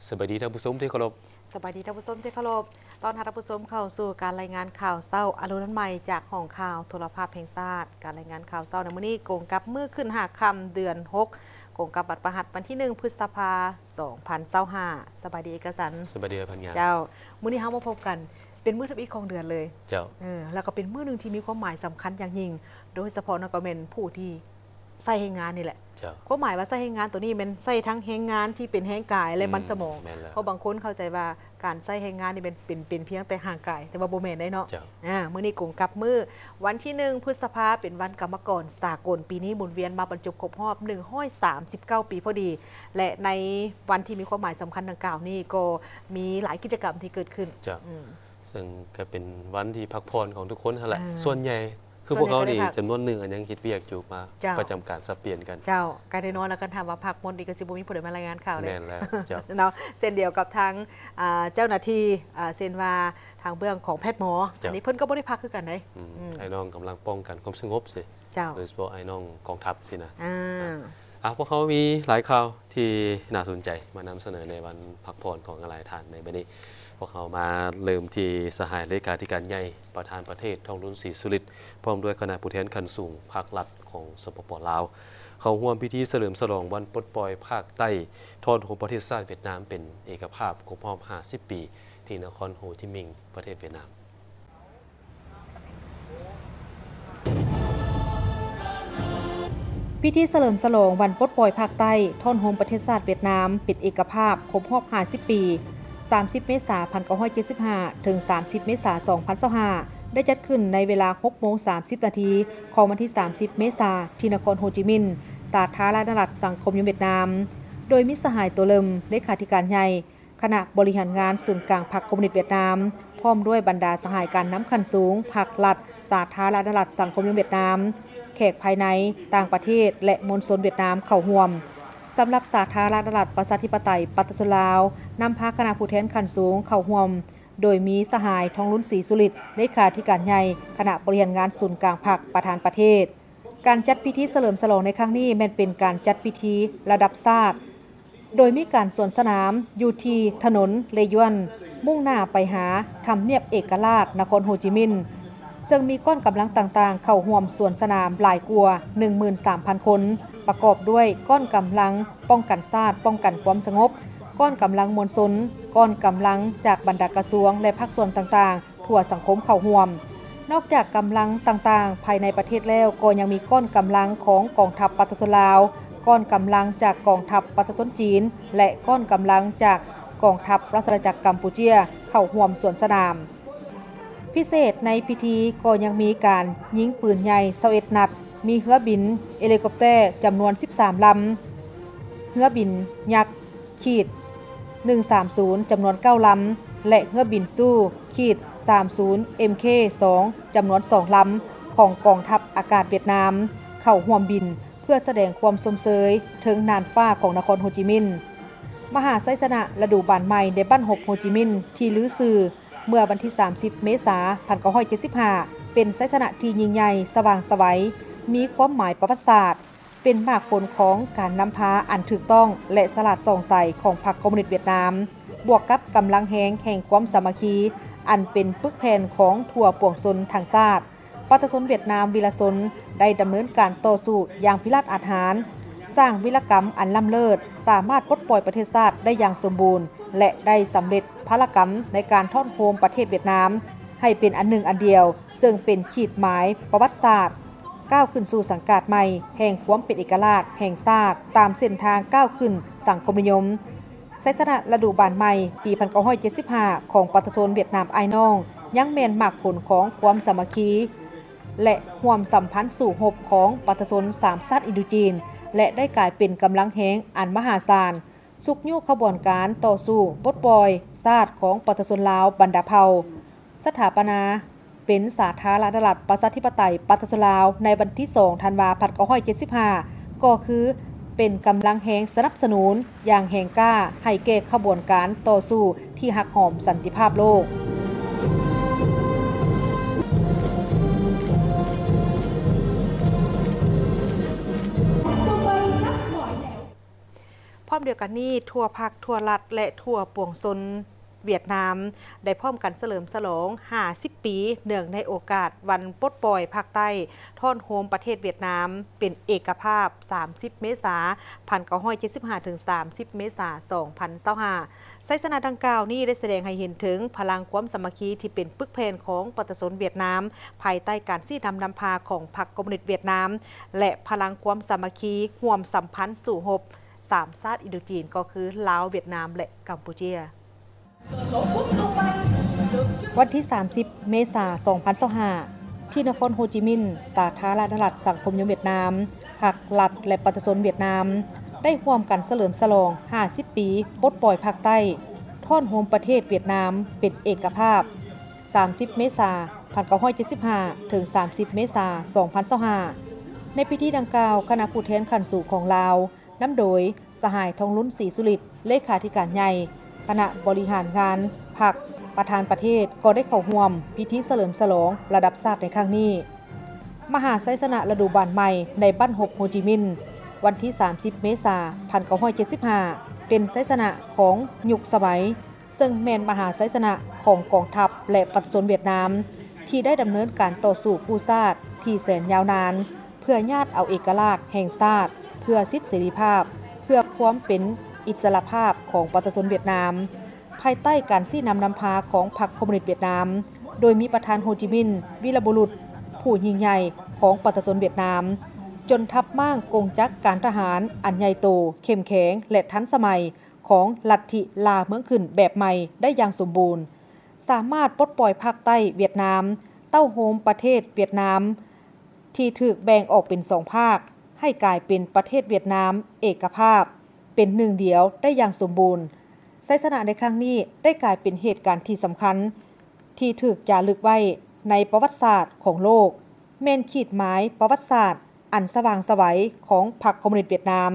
สวัสดีท่านผู้ชมที่เคารพสวัสดีท่านผู้ชมที่เคารพตอนท่านผู้ชมเข้าสู่การรายงานข่าวเศร้าอรุณใหม่จากห้องข่าวโทรภาพแห่งชาติการรายงานข่าวเศร้าในมื้อนี้โกงกับมือขึ้นหาคำเดือน6โกงกับบัตรประหัสวันที่1พฤษภา2025สวัสดีเอกสารสวัสดีพันยาเจ้ามื้อนี้เฮามาพบกันเป็นมื้อทับอีกของเดือนเลยเจ้าแล้วก็เป็นมื้อนึงที่มีความหมายสำคัญอย่างยิ่งโดยเฉพาะนักเรียนผู้ที่ใส่ให้งานนี่แหละความหมายว่าใส่ให้งานตัวนี้เป็นใส่ทั้งแรงงานที่เป็นแรงกายและมันสมองเพราะบางคนเข้าใจว่าการใส่แรงงานนี่เป็นเพียงแต่ห่างกายแต่ว่าโบแมนได้เนาะมื้อนี้กงกับมื้อวันที่1พฤษภาเป็นวันกรรมกรสากลปีนี้หมุนเวียนมาบรรจบครบรอบ139 ปีพอดีและในวันที่มีความหมายสำคัญดังกล่าวนี้ก็มีหลายกิจกรรมที่เกิดขึ้นซึ่งก็เป็นวันที่พักผ่อนของทุกคนนั่นแหละส่วนใหญ่คือพวกเขาดีจำนวนหนึ่งยังคิดเวียกอยู่มาประจำการสับเปลี่ยนกันเจ้าการได้นอนแล้วกันถามว่าพักมนดีกสิบุมีผู้ใดมารายงานข่าวเลยแม่นแล้วเนาะเส้นเดียวกับทางเจ้าหน้าที่เส้นว่าทางเบื้องของแพทย์หมออันนี้เพิ่นก็บ่ได้พักคือกันได้ไอ้น้องกำลังป้องกันความสงบสิโดยเฉพาะไอ้น้องกองทัพสินะพวกเขามีหลายข่าวที่น่าสนใจมานำเสนอในวันพักผ่อนของหลายท่านในวันนี้พวกเขามาเริ่มที่สหายเลขาธิการใหญ่ประธานประเทศทองรุนศรีสุริตพร้อมด้วยคณะผู้แทนขั้นสูงภาครัฐของสปป.ลาวเขาร่วมพิธีเฉลิมฉลองวันปลดปล่อยภาคใต้ทอนของประเทศชาติเวียดนามเป็นเอกภาพครบรอบ50 ปีที่นครโฮจิมินห์ประเทศเวียดนามพิธีเฉลิมฉลองวันปลดปล่อยภาคใต้ท่อนโฮมประเทศชาติเวียดนามเป็นเอกภาพครบรอบ50 ปี30 เมษายน 1975 ถึง 30 เมษายน 2025 ได้จัดขึ้นในเวลา 6:30 นาทีของวันที่ 30 เมษายน ที่นครโฮจิมินห์สาธารณรัฐสังคมนิยมเวียดนาม โดยมิสหายตัวเลิมเลขาธิการใหญ่คณะบริหารงานศูนย์กลางพรรคคอมมิวนิสต์เวียดนาม พร้อมด้วยบรรดาสหายการน้ำขั้นสูงพรรครัฐสาธารณรัฐสังคมนิยมเวียดนาม แขกภายในต่างประเทศและมวลชนเวียดนามเข้าร่วมสำหรับสาธารณรัฐประชาธิปไตยปัตตานีลาวนำพาคณะผู้แทนขั้นสูงเข้าร่วมโดยมีสหายทองรุนศรีสุริตเลขาธิการใหญ่คณะบริหารงานศูนย์กลางพรรคประธานประเทศการจัดพิธีเฉลิมฉลองในครั้งนี้แม้นเป็นการจัดพิธีระดับชาติโดยมีการสวนสนามอยู่ที่ถนนเลยวนมุ่งหน้าไปหาทำเนียบเอกราชนครโฮจิมินห์ซึ่งมีก้อนกำลังต่างๆเข้าร่วมสวนสนามหลายกว่า 13,000 คนประกอบด้วยก้อนกำลังป้องกันชาติป้องกันความสงบก้อนกำลังมวลชนก้อนกำลังจากบรรดากระทรวงและภาคส่วนต่างๆทั่วสังคมเข้าร่วมนอกจากกำลังต่างๆภายในประเทศแล้วก็ยังมีก้อนกำลังของกองทัพปัตตานีลาวก้อนกำลังจากกองทัพปัตตานีจีนและก้อนกำลังจากกองทัพราชอาณาจักรกัมพูชาเข้าร่วมสวนสนามพิเศษในพิธีก็ยังมีการยิงปืนใหญ่21 นัดมีเรือบินเฮลิคอปเตอร์จำนวน13 ลำเรือบินยักษ์ขีด130จำนวน9 ลำและเรือบินสู้ขีด30 MK2 จำนวน2 ลำของกองทัพอากาศเวียดนามเข้าร่วมบินเพื่อแสดงความสมเสยถึงน่านฟ้าของนครโฮจิมินห์มหาไซสนะฤดูบานใหม่ในบ้านหกโฮจิมินห์ที่ลือซื่อเมื่อวันที่30 เมษายน 1975 เป็นไซสนะที่ยิ่งใหญ่สว่างไสวมีความหมายประวัติศาสตร์เป็นมากผลของการนำพาอันถูกต้องและสลัดส่องใสของพรรคคอมมิวนิสต์เวียดนามบวกกับกำลังแห่งความสามัคคีอันเป็นปึกแผ่นของทั่วปวงชนทางชาติประชาชนเวียดนามวีรชนได้ดำเนินการต่อสู้อย่างพิราศอาถรรพ์สร้างวีรกรรมอันล้ำเลิศสามารถปลดปล่อยประเทศชาติได้อย่างสมบูรณ์และได้สำเร็จภารกรรมในการทอดโฮมประเทศเวียดนามให้เป็นอันหนึ่งอันเดียวซึ่งเป็นขีดหมายประวัติศาสตร์ก้าวขึ้นสู่สังกัดใหม่แห่งความเป็นเอกราชแห่งชาติตามเส้นทางก้าวขึ้นสังคมนิยมไซสนะฤดูบานใหม่ปี 1975 ของประชาชนเวียดนามอ้ายน้องยังแม่นมากผลของความสามัคคีและร่วมสัมพันธ์สู่หบของประชาชน3ชาติอินโดจีนและได้กลายเป็นกำลังแห่งอันมหาศาลสุกยุขบวนการต่อสู้ปลดปล่อยชาติของประชาชนลาวบรรดาเผ่าสถาปนาเป็นสาธารณรัฐประชาธิปไตยปัตตานีลาวในวันที่2 ธันวาคม 1975 ก็คือเป็นกำลังแห่งสนับสนุนอย่างแห่งกล้าให้แก่ขบวนการต่อสู้ที่หักหอมสันติภาพโลก ผ พร้อมเดียวกันนี้ทั่วภาคทั่วรัฐและทั่วปวงชนเวียดนามได้พร้อมกันเฉลิมฉลอง50 ปีเนื่องในโอกาสวันปลดปล่อยภาคใต้ท่อนโฮมประเทศเวียดนามเป็นเอกภาพ30 เมษายน 1975 ถึง 30 เมษายน 2025ไซสนาดังกล่าวนี้ได้แสดงให้เห็นถึงพลังความสามัคคีที่เป็นปึกแผ่นของประชาชนเวียดนามภายใต้การชี้นำพาของพรรคคอมมิวนิสต์เวียดนามและพลังความสามัคคีร่วมสัมพันธ์สู่หบ3ชาติอินโดจีนก็คือลาวเวียดนามและกัมพูชาวันที่ 30 เมษายน 2025 ที่นครโฮจิมินห์สาธารณรัฐสังคมนิยมเวียดนามพรรครัฐและประชาชนเวียดนามได้ร่วมกันเฉลิมฉลอง 50 ปีปลดปล่อยภาคใต้ท่อนโฮมประเทศเวียดนามเป็นเอกภาพ 30 เมษายน 1975 ถึง 30 เมษายน 2025 ในพิธีดังกล่าวคณะผู้แทนขั้นสูงของลาวนำโดยสหายทองลุ้นศรีสุริตเลขาธิการใหญ่คณะบริหารงานพรรคประธานประเทศก็ได้เข้าร่วมพิธีเฉลิมฉลองระดับชาติในครั้งนี้มหาไซสนะฤดูบานใหม่ในบ้านหบโฮจิมินห์วันที่ 30 เมษายน 1975 เป็นไซสนะของยุคสมัยซึ่งแม่นมหาไซสนะของกองทัพและประชาชนเวียดนามที่ได้ดำเนินการต่อสู้กู้ชาติที่แสนยาวนานเพื่อญาติเอาเอกราชแห่งชาติเพื่อสิทธิเสรีภาพเพื่อความเป็นอิสรภาพของประชาชนเวียดนามภายใต้การชี้นำพาของพรรคคอมมิวนิสต์เวียดนามโดยมีประธานโฮจิมินห์วีรบุรุษผู้ยิ่งใหญ่ของประชาชนเวียดนามจนทัพม่างกงจักรการทหารอันใหญ่โตเข้มแข็งและทันสมัยของลัทธิลาเมืองขึ้นแบบใหม่ได้อย่างสมบูรณ์สามารถปลดปล่อยภาคใต้เวียดนามเต้าโฮมประเทศเวียดนามที่ถูกแบ่งออกเป็น2 ภาคให้กลายเป็นประเทศเวียดนามเอกภาพเป็นหนึ่งเดียวได้อย่างสมบูรณ์ไซสนะในครั้งนี้ได้กลายเป็นเหตุการณ์ที่สำคัญที่ถูกจารึกไว้ในประวัติศาสตร์ของโลกแม่นขีดหมายประวัติศาสตร์อันสว่างไสวของพรรคคอมมิวนิสต์เวียดนาม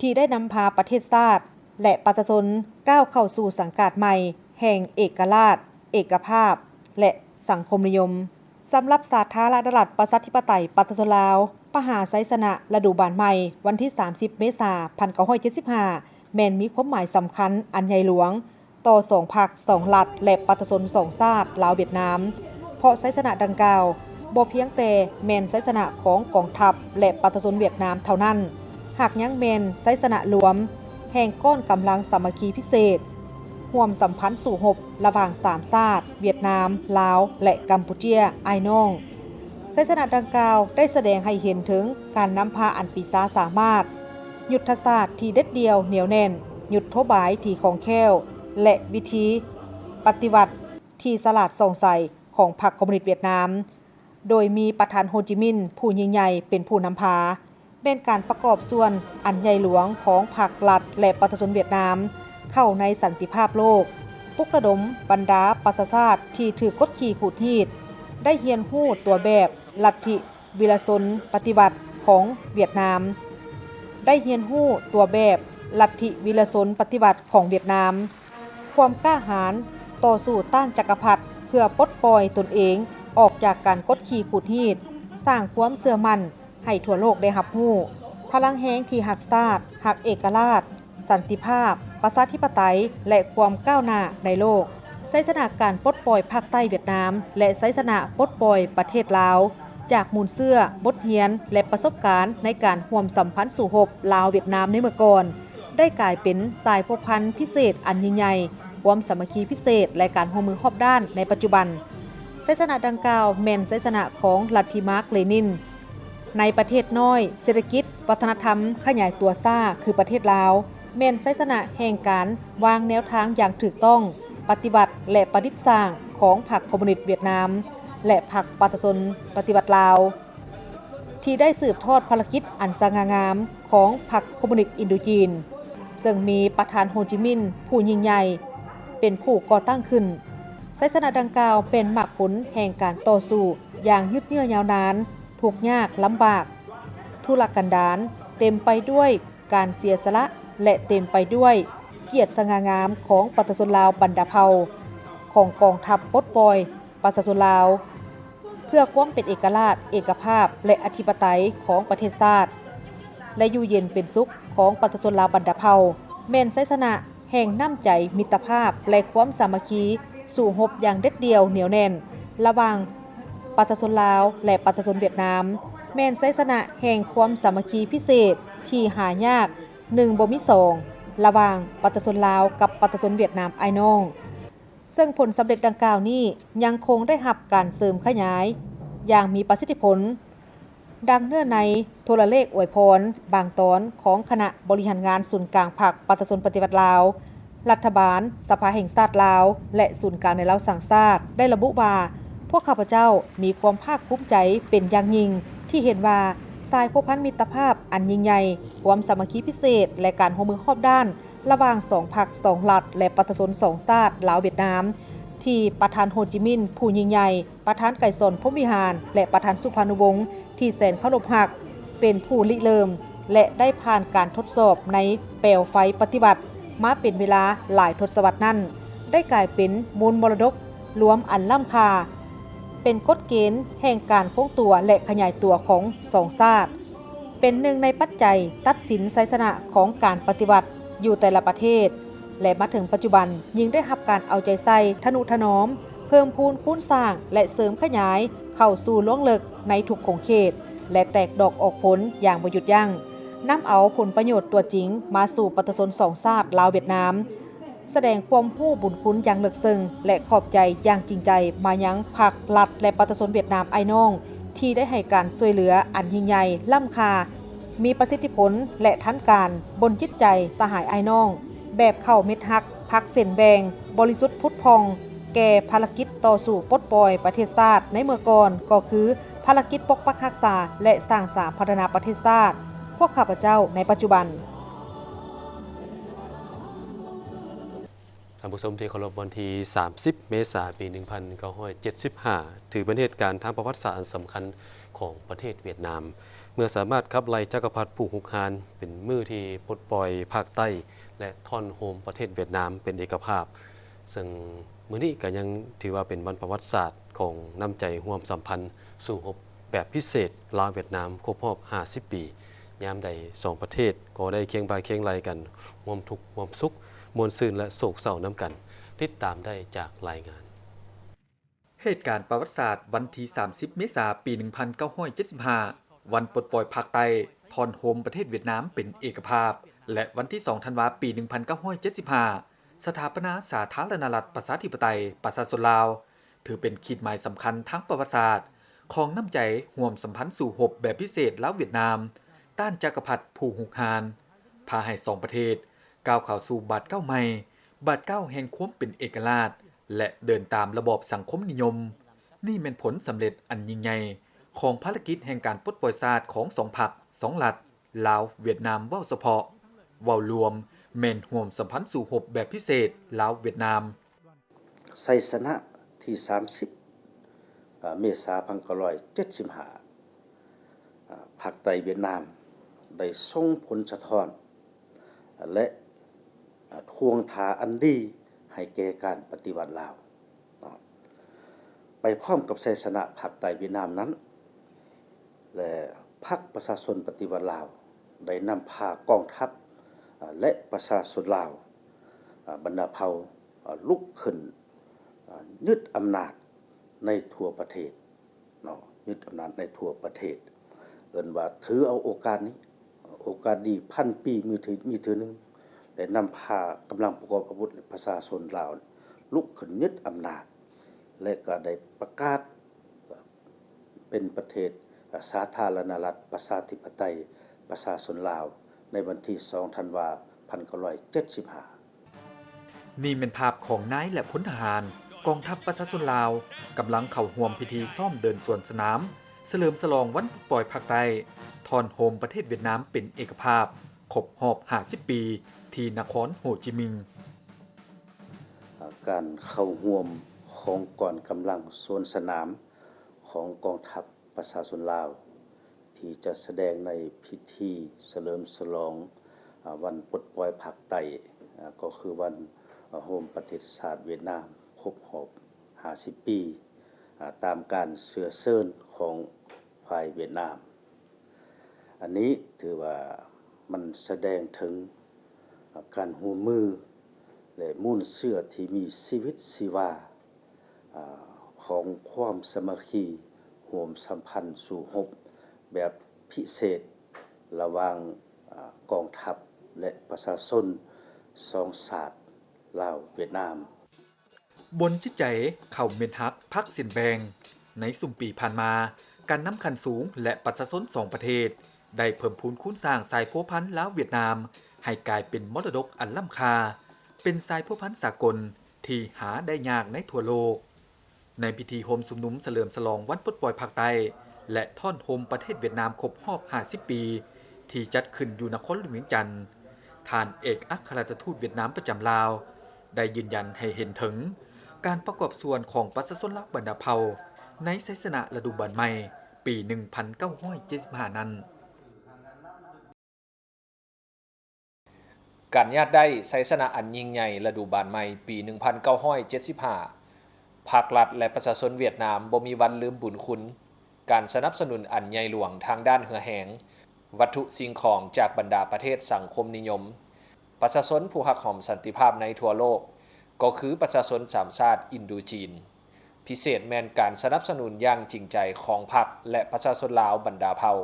ที่ได้นำพาประเทศชาติและประชาชนก้าวเข้าสู่สังกัดใหม่แห่งเอกราชเอกภาพและสังคมนิยมสำหรับสาธารณรัฐประชาธิปไตยประชาชนลาวมหาไซสนะฤดูบานใหม่วันที่ 30 เมษายน 1975 แม่นมีความหมายสำคัญอันใหญ่หลวงต่อ2 พรรค 2 รัฐและประชาชน2 ชาติลาวเวียดนามเพราะไซสนะดังกล่าวบ่เพียงแต่แม่นไซสนะของกองทัพและประชาชนเวียดนามเท่านั้นหากยังแม่นไซสนะรวมแห่งก้อนกำลังสามัคคีพิเศษร่วมสัมพันธ์สู่หบระหว่าง3 ชาติเวียดนามลาวและกัมพูชาอ้ายน้องไซสนะดังกล่าวได้แสดงให้เห็นถึงการนำพาอันปีศาจสามารถยุทธศาสตร์ที่เด็ดเดียวเหนียวแน่นยุทธบายที่คล่องแคล่วและวิธีปฏิวัติที่ฉลาดส่องใสของพรรคคอมมิวนิสต์เวียดนามโดยมีประธานโฮจิมินห์ผู้ยิ่งใหญ่เป็นผู้นำพาเป็นการประกอบส่วนอันใหญ่หลวงของพรรครัฐและประชาชนเวียดนามเข้าในสันติภาพโลกปลุกระดมบรรดาประชาชาติที่ถือกดขี่ขูดหีดได้เฮียนฮู้ตัวแบบลัทธิวิรชนปฏิบัติของเวียดนามได้เฮียนฮู้ตัวแบบลัทธิวิรชนปฏิบัติของเวียดนามความกล้าหาญต่อสู้ต้านจักรพรรดิเพื่อปลดปล่อยตนเองออกจากการกดขี่ขูดหีดสร้างความเชื่อมั่นให้ทั่วโลกได้รับรู้พลังแห่งที่หักชาติหักเอกราชสันติภาพประชาธิปไตยและความก้าวหน้าในโลกไซสนะการปลดปล่อยภาคใต้เวียดนามและไซสนะปลดปล่อยประเทศลาวจากมูลเสื้อบทเรียนและประสบการณ์ในการร่วมสัมพันธ์สู่หบลาวเวียดนามในเมื่อก่อนได้กลายเป็นสายผูกพันพิเศษอันยิ่งใหญ่ความสามัคคีพิเศษและการร่วมมือรอบด้านในปัจจุบันไซสนะดังกล่าวแม่นไซสนะของลัทธิมาร์กเลนินในประเทศน้อยเศรษฐกิจวัฒนธรรมขยายตัวซ่าคือประเทศลาวแม่นไซสนะแห่งการวางแนวทางอย่างถูกต้องปฏิบัติและประดิษฐ์สร้างของพรรคคอมมิวนิสต์เวียดนามและพรรคประชาชนปฏิบัติลาวที่ได้สืบทอดภารกิจอันสง่างามของพรรคคอมมิวนิสต์อินโดจีนซึ่งมีประธานโฮจิมินห์ผู้ยิ่งใหญ่เป็นผู้ก่อตั้งขึ้นไซสนะดังกล่าวเป็นมรรคผลแห่งการต่อสู้อย่างยืดเยื้อยาวนานทุกข์ยากลำบากทุรกันดารเต็มไปด้วยการเสียสละและเต็มไปด้วยเกียรติสง่างามของประชาชนลาวบรรดาเผ่าของกองทัพปลดปล่อยประชาชนลาวเพื่อความเป็นเอกราชเอกภาพและอธิปไตยของประเทศชาติและอยู่เย็นเป็นสุขของประชาชนลาวบรรดาเผ่า แม่นไสสนะแห่งน้ำใจมิตรภาพและความสามัคคีสู่รบอย่างเด็ดเดี่ยวเหนียวแน่นระหว่างประชาชนลาวและประชาชนเวียดนามแม่นไสสนะแห่งความสามัคคีพิเศษที่หายาก1บ่มี2ระหว่างประชาชนลาวกับประชาชนเวียดนามอ้ายน้องซึ่งผลสำเร็จดังกล่าวนี้ยังคงได้รับการเสริมขยายอย่างมีประสิทธิผลดังเนื้อในโทรเลขอวยพรบางตอนของคณะบริหารงานศูนย์กลางพรรคประชาชนปฏิวัติลาวรัฐบาลสภาแห่งชาติลาวและศูนย์กลางในลาวสังชาติได้ระบุว่าพวกข้าพเจ้ามีความภาคภูมิใจเป็นอย่างยิ่งที่เห็นว่าสายพัวพันมิตรภาพอันยิ่งใหญ่ความสามัคคีพิเศษและการร่วมมือรอบด้านระหว่าง2พรรค2รัฐและประชาชน2ชาติลาวเวียดนามที่ประธานโฮจิมินห์ผู้ยิ่งใหญ่ประธานไก่สนพรหมวิหารและประธานสุพรรณวงศ์ที่แสนเคารพรักเป็นผู้ริเริ่มและได้ผ่านการทดสอบในเปลวไฟปฏิบัติมาเป็นเวลาหลายทศวรรษนั้นได้กลายเป็นมูลมรดกรวมอันล้ำค่าเป็นกฎเกณฑ์แห่งการคงตัวและขยายตัวของสองชาติเป็นหนึ่งในปัจจัยตัดสินไสสนะของการปฏิบัติอยู่แต่ละประเทศและมาถึงปัจจุบันยิ่งได้รับการเอาใจใส่ทนุถนอมเพิ่มพูนคูณสร้างและเสริมขยายเข้าสู่ล่วงลึกในทุกขงเขตและแตกดอกออกผลอย่างบ่หยุดยั้งนำเอาผลประโยชน์ตัวจริงมาสู่ประชาชนสองชาติลาวเวียดนามแสดงความรู้บุญคุณอย่างลึกซึ้งและขอบใจอย่างจริงใจมายังพรรครัฐและประชาชนเวียดนามอ้ายน้องที่ได้ให้การช่วยเหลืออันยิ่งใหญ่ล้ำค่ามีประสิทธิผลและทันการบนจิตใจสหายอ้ายน้องแบบเข้าเม็ดฮักพักเส้นแบงบริสุทธิ์พุทธพองแก่ภารกิจต่อสู่ปลดปล่อยประเทศชาติในเมื่อก่อนก็คือภารกิจปกปักรักษาและสร้างสรรค์พัฒนาประเทศชาติพวกข้าพเจ้าในปัจจุบันท่านผู้ชมที่เคารพวันที่30 เมษายน ปี 1975 ถือเป็นเหตุการณ์ทางประวัติศาสตร์อันสำคัญของประเทศเวียดนามเมื่อสามารถขับไล่จักรพรรดิผู้ฮุกฮานเป็นมือที่ปลดปล่อยภาคใต้และท่อนโฮมประเทศเวียดนามเป็นเอกภาพซึ่งมื้อนี้ก็ยังถือว่าเป็นวันประวัติศาสตร์ของน้ำใจร่วมสัมพันธ์สู่รบแบบพิเศษลาวเวียดนามครบรอบ50 ปียามใด2ประเทศก็ได้เคียงบ่าเคียงไหลกันร่วมทุกข์ร่วมสุขมวลซื่นและโศกเศร้าน้ำกันติดตามได้จากรายงานเหตุการณ์ประวัติศาสตร์วันที่30 เมษายน ปี 1975 วันปลดปล่อยภาคใต้ทอนโฮมประเทศเวียดนามเป็นเอกภาพและวันที่2 ธันวาคม ปี 1975 สถาปนาสาธารณรัฐประชาธิปไตยประชาชนลาวถือเป็นขีดหมายสำคัญทางประวัติศาสตร์ของน้ำใจร่วมสัมพันธ์สู่รบแบบพิเศษลาวเวียดนามต้านจักรพรรดิผู้ฮุกฮานพาให้2ประเทศก้าวเข้าสู่บาทเก้าใหม่บาทเก้าแห่งความเป็นเอกราชและเดินตามระบอบสังคมนิยมนี่เป็นผลสำเร็จอันยิ่งใหญ่ของภารกิจแห่งการปลดปล่อยชาติของ2พรรค2รัฐลาวเวียดนามเว้าเฉพาะเว้ารวมแม่นร่วมสัมพันธ์สู่รบแบบพิเศษลาวเวียดนามไสสนะที่30 เมษายน 1975 ภาคใต้เวียดนามได้ส่งผลสะท้อนและทวงทาอันดีให้แก่การปฏิวัติลาวไปพร้อมกับไสสนะภาคใต้เวียดนามนั้นและพรรคประชาชนปฏิวัติลาวได้นำพากองทัพและประชาชนลาวบรรดาเผ่าลุกขึ้นยึดอำนาจในทั่วประเทศยึดอำนาจในทั่วประเทศเอิ้นว่าถือเอาโอกาสนี้โอกาสดีพันปีมีถือนึงได้นำพากำลังประกอบอาวุธประชาชนลาวลุกขึ้นยึดอำนาจและก็ได้ประกาศเป็นประเทศสาธารณรัฐประชาธิปไตยประชาชนลาวในวันที่2 ธันวาคม 1975นี่เป็นภาพของนายและพลทหารกองทัพประชาชนลาวกำลังเข้าร่วมพิธีซ่อมเดินสวนสนามเฉลิมฉลองวันปล่อยภาคใต้ทอนโฮมประเทศเวียดนามเป็นเอกภาพครบรอบ50 ปีที่นครโฮจิมินห์การเข้าร่วมของกองกำลังสวนสนามของกองทัพประชาชนลาวที่จะแสดงในพิธีเฉลิมฉลองวันปลดปล่อยภาคใต้ก็คือวันโฮมประเทศชาติเวียดนามครบรอบ50 ปีตามการเชื้อเชิญของฝ่ายเวียดนามอันนี้ถือว่ามันแสดงถึง การร่วมมือและมูลเชื่อที่มีชีวิตชีวาของความสามัคคีร่วมสัมพันธ์สู่หบแบบพิเศษระหว่างกองทัพและประชาชนสองชาติลาวเวียดนามบนจิตใจเข้าเม็ดฮักพักเสียนแบงในสุ่มปีผ่านมาการนำคันสูงและประชาชนสองประเทศได้เพิ่มพูนคูณสร้างสายพัวพันธุ์ลาวเวียดนามให้กลายเป็นมรดกอันล้ำค่าเป็นสายพัวพันธุ์สากลที่หาได้ยากในทั่วโลกในพิธีโฮมสุมนุมเฉลิมฉลองวันปลดปล่อยภาคใต้และท่อนโฮมประเทศเวียดนามครบรอบ50 ปีที่จัดขึ้นอยู่นครหลวงเวียงจันทน์ท่านเอกอัครราชทูตเวียดนามประจำลาวได้ยืนยันให้เห็นถึงการประกอบส่วนของประชาชนลาวบรรดาเผ่าในไสสนะฤดูใบไม้ปี 1975 นั้นการญาติได้ไสสนะอันยิ่งใหญ่ฤดูบานใหม่ปี 1975 ภาครัฐและประชาชนเวียดนามบ่มีวันลืมบุญคุณการสนับสนุนอันใหญ่หลวงทางด้านเหือแหงวัตถุสิ่งของจากบรรดาประเทศสังคมนิยมประชาชนผู้รักหอมสันติภาพในทั่วโลกก็คือประชาชนสามชาติอินโดจีนพิเศษแม่นการสนับสนุนอย่างจริงใจของพรรคและประชาชนลาวบรรดาเผ่า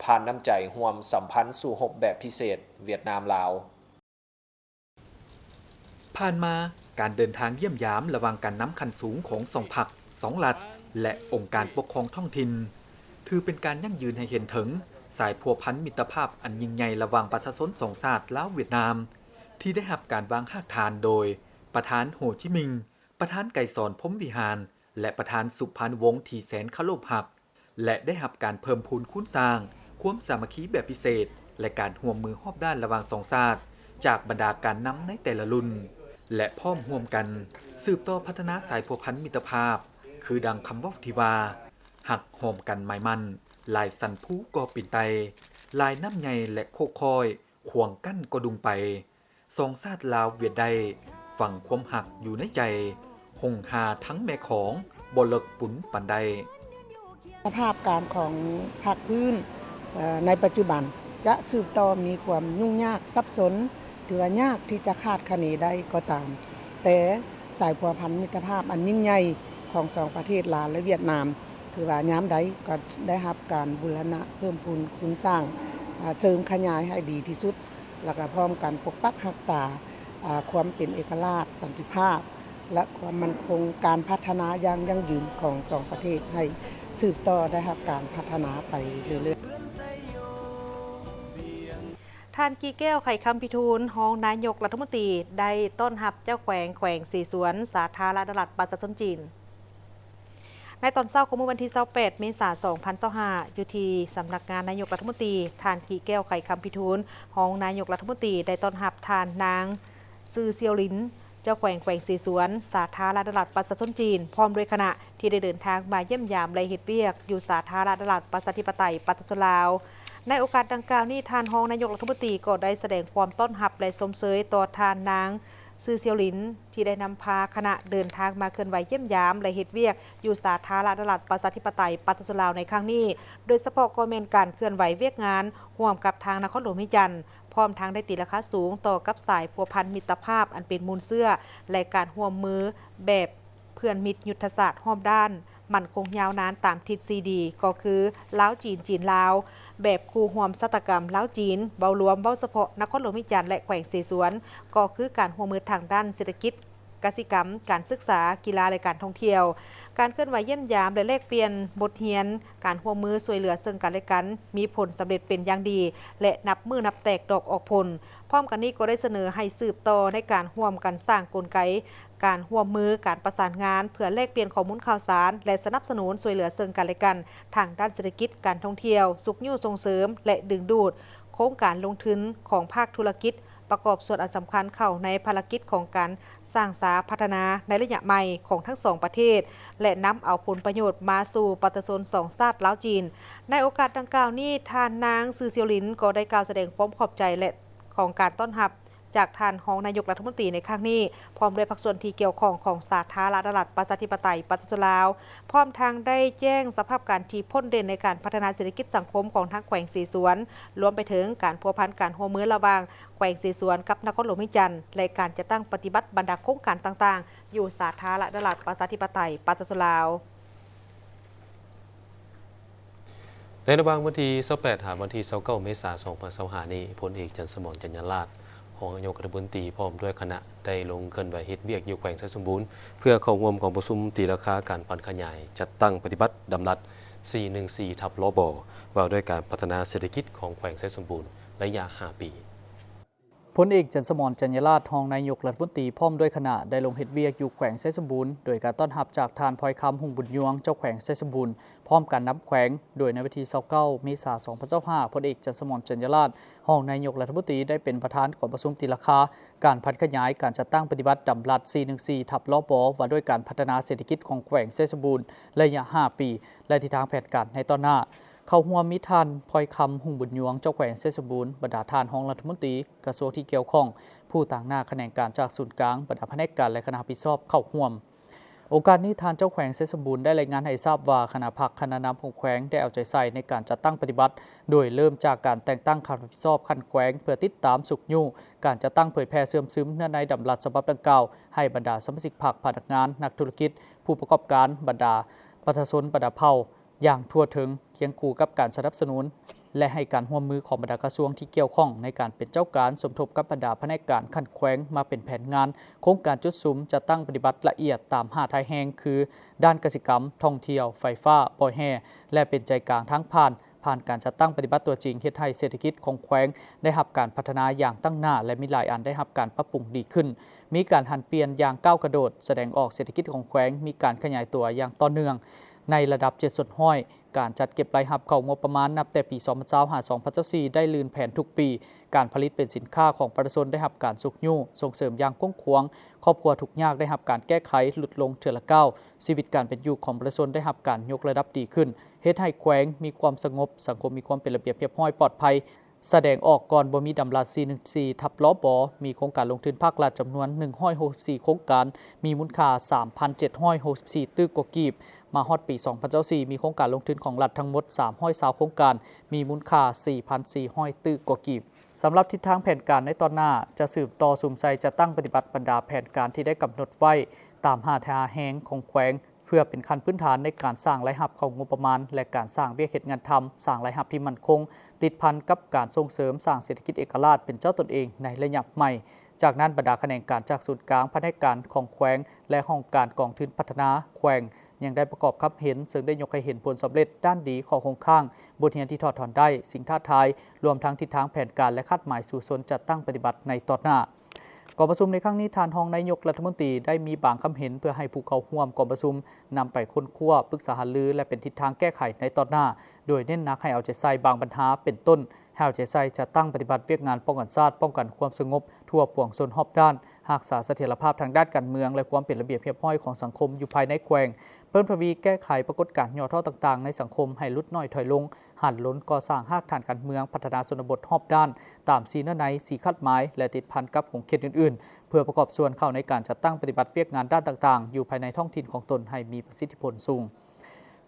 ผ่านน้ำใจร่วมสัมพันธ์สู่หบแบบพิเศษเวียดนามลาวผ่านมาการเดินทางเยี่ยมยามระหว่างการนำคันสูงของ2 พรรค 2 รัฐและองค์การปกครองท้องถิ่นถือเป็นการยั่งยืนให้เห็นถึงสายพัวพันมิตรภาพอันยิ่งใหญ่ระหว่างประชาชน2 ชาติลาวเวียดนามที่ได้รับการวางรากฐานโดยประธานโฮจิมินห์ประธานไกรสอนพรหมวิหารและประธานสุพรรณวงศ์ที่แสนเคารพรักและได้รับการเพิ่มพูนคูณสร้างความสามัคคีแบบพิเศษและการร่วมมือรอบด้านระหว่าง2 ชาติจากบรรดาการนำในแต่ละรุ่นและพร้อมร่วมกันสืบต่อพัฒนาสายพัวพันมิตรภาพคือดังคำว่าที่ว่าหักหอมกันหมายมั่นลายสันผู้ก่อปิ่นไตลายน้ำใหญ่และโคกคอยขวงกั้นก็ดุงไปสองชาติลาวเวียดได้ฝังความหักอยู่ในใจหงหาทั้งแม่ของบ่เลิกปุ้นปันใดสภาพการของภาคพื้นในปัจจุบันจะสืบต่อมีความยุ่งยากซับซ้อนถือว่ายากที่จะคาดคะเนได้ก็ตามแต่สายพัวพันมิตรภาพอันยิ่งใหญ่ของ2 ประเทศลาวและเวียดนามถือว่ายามใดก็ได้รับการบูรณะเพิ่มพูนคุณสร้างเสริมขยายให้ดีที่สุดแล้วก็พร้อมกันปกปักรักษาความเป็นเอกราชสันติภาพและความมั่นคงการพัฒนาอย่างยั่งยืนของ2 ประเทศให้สืบต่อได้รับการพัฒนาไปเรื่อยๆท่านกีแก้วไข่คำพิทูลรองนายกรัฐมนตรีได้ต้อนรับเจ้าแขวงสีสวนสาธารณรัฐประชาชนจีนในตอนเช้าของวันที่28 เมษายน 2025อยู่ที่สำนักงานนายกรัฐมนตรีท่านกีแก้วไข่คำพิทูลรองนายกรัฐมนตรีได้ต้อนรับท่านนางซือเซียวหลินเจ้าแขวงสีสวนสาธารณรัฐประชาชนจีนพร้อมด้วยคณะที่ได้เดินทางมาเยี่ยมยามและเฮ็ดเวียกอยู่สาธารณรัฐประชาธิปไตยประชาชนลาวในโอกาสดังกล่าวนี้ท่านรองนายกรัฐมนตรีก็ได้แสดงความต้อนรับและชมเชยต่อท่านนางซือเซียวหลินที่ได้นำพาคณะเดินทางมาเคลื่อนไหวเยี่ยมยามและเฮ็ดเวียกอยู่สาธารณรัฐประชาธิปไตยประชาชนลาวในครั้งนี้โดยเฉพาะก็เป็นการเคลื่อนไหวเวียกงานร่วมกับทางนครหลวงเวียงจันทน์พร้อมทางได้ตีราคาสูงต่อกับสายพัวพันมิตรภาพอันเป็นมูลเสื้อและการร่วมมือแบบเพื่อนมิตรยุทธศาสตร์รอบด้านมันคงยาวนานตามทิศซีดีก็คือลาวจีนจีนลาวแบบคู่ร่วมศัตรกรรมลาวจีนเบารวมเบาเฉพาะนครหลวงเวียงจันทน์และแขวงสีสวนก็คือการร่วมมือทางด้านเศรษฐกิจกสิกรรมการศึกษากีฬาและการท่องเที่ยวการเคลื่อนไหวเยี่ยมยามและแลกเปลี่ยนบทเรียนการร่วมมือช่วยเหลือซึ่งกันและกันมีผลสำเร็จเป็นอย่างดีและนับมือนับแตกดอกออกผลพร้อมกันนี้ก็ได้เสนอให้สืบต่อในการร่วมกันสร้างกลไกการร่วมมือการประสานงานเพื่อแลกเปลี่ยนข้อมูลข่าวสารและสนับสนุนช่วยเหลือซึ่งกันและกันทางด้านเศรษฐกิจการท่องเที่ยวสุขยู่ส่งเสริมและดึงดูดโครงการลงทุนของภาคธุรกิจประกอบส่วนอันสำคัญเข้าในภารกิจของการสร้างสาพัฒนาในระยะใหม่ของทั้ง2 ประเทศและนำเอาผลประโยชน์มาสู่ประชาชน2 ชาติลาวจีนในโอกาสดังกล่าวนี้ท่านนางซือเซียวหลินก็ได้กล่าวแสดงความขอบใจและของการต้อนรับ จากท่านรองนายกรัฐมนตรีในครั้งนี้พร้อมด้วยภาคส่วนที่เกี่ยวข้องของสาธารณรัฐประชาธิปไตยประชาชนลาวพร้อมทางได้แจ้งสภาพการที่พ้นเด่นในการพัฒนาเศรษฐกิจสังคมของทั้งแขวงสีสวนรวมไปถึงการพัวพันการร่วมมือระหว่างแขวงสีสวนกับนครหลวงมิจันทร์และการจะตั้งปฏิบัติบรรดาโครงการต่างๆอยู่สาธารณรัฐประชาธิปไตยประชาชนลาวในระหว่างวันที่28ถึงวันที่29เมษายน2025นี้พลเอกจันทร์สมรจันยราชรองนายกรัฐมนตรีพร้อมด้วยคณะได้ลงเคลื่อนไหวเฮ็ดเวียกอยู่แขวงไชยสมบูรณ์เพื่อเข้าร่วมของประชุมตีราคาการผ่อนขยายจัดตั้งปฏิบัติดำรัส 414 ลบว่าด้วยการพัฒนาเศรษฐกิจของแขวงไชยสมบูรณ์ระยะ 5 ปีพลเอกจันทร์สมรจันยราชรองนายกรัฐมนตรีพร้อมด้วยคณะได้ลงเฮ็ดเวียกอยู่แขวงไชยสมบูรณ์โดยการต้อนรับจากทานพลอยคำหุ่งบุญยวงเจ้าแขวงไชยสมบูรณ์พร้อมกันนับแขวงโดยในวันที่29เมษายน2025พลเอกจันทร์สมรจันยราชรองนายกรัฐมนตรีได้เป็นประธานของประชุมตีราคาการพัฒนาขยายการจัดตั้งปฏิบัติดำรัส 414 ลบว่าด้วยการพัฒนาเศรษฐกิจของแขวงไชยสมบูรณ์ระยะ 5 ปีและทิศทางแผนการในตอนหน้าเข้าร่วมมีท่านพลอยคำหุ่งบุญยวงเจ้าแขวงไชยสมบูรณ์บรรดาท่านรองรัฐมนตรีกระทรวงที่เกี่ยวข้องผู้ต่างหน้าแขนงการจากศูนย์กลางบรรดาแผนกการและคณะรับผิดชอบเข้าร่วมโอกาสนี้ทานเจ้าแขวงไชยสมบูรณ์ได้รายงานให้ทราบว่าคณะพรรคคณะนำของแขวงได้เอาใจใส่ในการจัดตั้งปฏิบัติโดยเริ่มจากการแต่งตั้งคณะรับผิดชอบคันแขวงเพื่อติดตามสุขยู่การจัดตั้งเผยแพร่เสื่อมซึมเนื่องในดำรัสฉบับดังกล่าวให้บรรดาสมาชิกพรรคพนักงานนักธุรกิจผู้ประกอบการบรรดาประชาชนบรรดาเผ่าอย่างทั่วถึงเคียงคู่กับการสนับสนุนและให้การร่วมมือของบรรดากระทรวงที่เกี่ยวข้องในการเป็นเจ้าการสมทบกับบรรดาแผนกการขั้นแขวงมาเป็นแผนงานโครงการจุดซุ้มจะตั้งปฏิบัติละเอียดตาม5ท้ายแห่งคือด้านเกษตรกรรมท่องเที่ยวไฟฟ้าปล่อยแห่และเป็นใจกลางทั้งผ่านการจัดตั้งปฏิบัติตัวจริงเฮ็ดให้เศรษฐกิจของแขวงได้รับการพัฒนาอย่างตั้งหน้าและมีหลายอันได้รับการปรับปรุงดีขึ้นมีการหันเปลี่ยนอย่างก้าวกระโดดแสดงออกเศรษฐกิจของแขวงมีการขยายตัวอย่างต่อเนื่องในระดับ7 ส่วนห้อยการจัดเก็บรายรับเข้างบประมาณนับแต่ปี2025-2024ได้ลื่นแผนทุกปีการผลิตเป็นสินค้าของประชาชนได้รับการสุขยู่ส่งเสริมอย่างกว้างขวางครอบครัวทุกยากได้รับการแก้ไขหลุดลงเทื่อละก้าวชีวิตการเป็นอยู่ของประชาชนได้รับการยกระดับดีขึ้นเฮ็ดให้แขวงมีความสงบสังคมมีความเป็นระเบียบเรียบร้อยปลอดภัยแสดงออกก่อนบ่มีดำรัส 414 ลบมีโครงการลงทุนภาครัฐจำนวน164โครงการมีมูลค่า 3,764 ตื้อกว่ากีบมาฮอดปี2024มีโครงการลงทุนของรัฐทั้งหมด320โครงการมีมูลค่า 4,400 ตื้อกว่ากีบสำหรับทิศทางแผนการในตอนหน้าจะสืบต่อสุมใจจะตั้งปฏิบัติบรรดาแผนการที่ได้กำหนดไว้ตาม5ทางแห่งของแขวงเพื่อเป็นขั้นพื้นฐานในการสร้างรายรับของงบประมาณและการสร้างเวียกเฮ็ดงานทำสร้างรายรับที่มั่นคงติดพันกับการส่งเสริมสร้างเศรษฐกิจเอกราชเป็นเจ้าตนเองในระยะใหม่จากนั้นบรรดาแขนงการจากศูนย์กลางแผนกการของแขวงและห้องการกองทุนพัฒนาแขวงยังได้ประกอบคับเห็นซึ่งได้ยกให้เห็นผลสำเร็จด้านดีของโครงข้างบทเรียนที่ถอดถอนได้สิ่งท้าทายรวมทั้งทิศทางแผนการและคาดหมายสู่ส่วนจัดตั้งปฏิบัติในตอนหน้าก่อนประชุมในครั้งนี้ทานรองนายกรัฐมนตรีได้มีบางคำเห็นเพื่อให้ผู้เข้าร่วมก่อนประชุมนำไปค้นคว้าปรึกษาหารือและเป็นทิศทางแก้ไขในตอนหน้าโดยเน้นหนักให้เอาใจใส่บางปัญหาเป็นต้นให้เอาใจใส่จะตั้งปฏิบัติเวียกงานป้องกันชาติป้องกันความสงบทั่วปวงชนรอบด้านรักษาเสถียรภาพทางด้านการเมืองและความเป็นระเบียบเรียบร้อยของสังคมอยู่ภายในแขวงเพิ่มทวีแก้ไขปรากฏการณ์ย่อท่อต่างๆในสังคมให้ลดน้อยถอยลงหันล้นก่อสร้างรากฐานการเมืองพัฒนาชนบทรอบด้านตามสีเนื้อในสีคัดหมายและติดพันกับของเขตอื่นๆเพื่อประกอบส่วนเข้าในการจัดตั้งปฏิบัติเวียกงานด้านต่างๆอยู่ภายในท้องถิ่นของตนให้มีประสิทธิผลสูง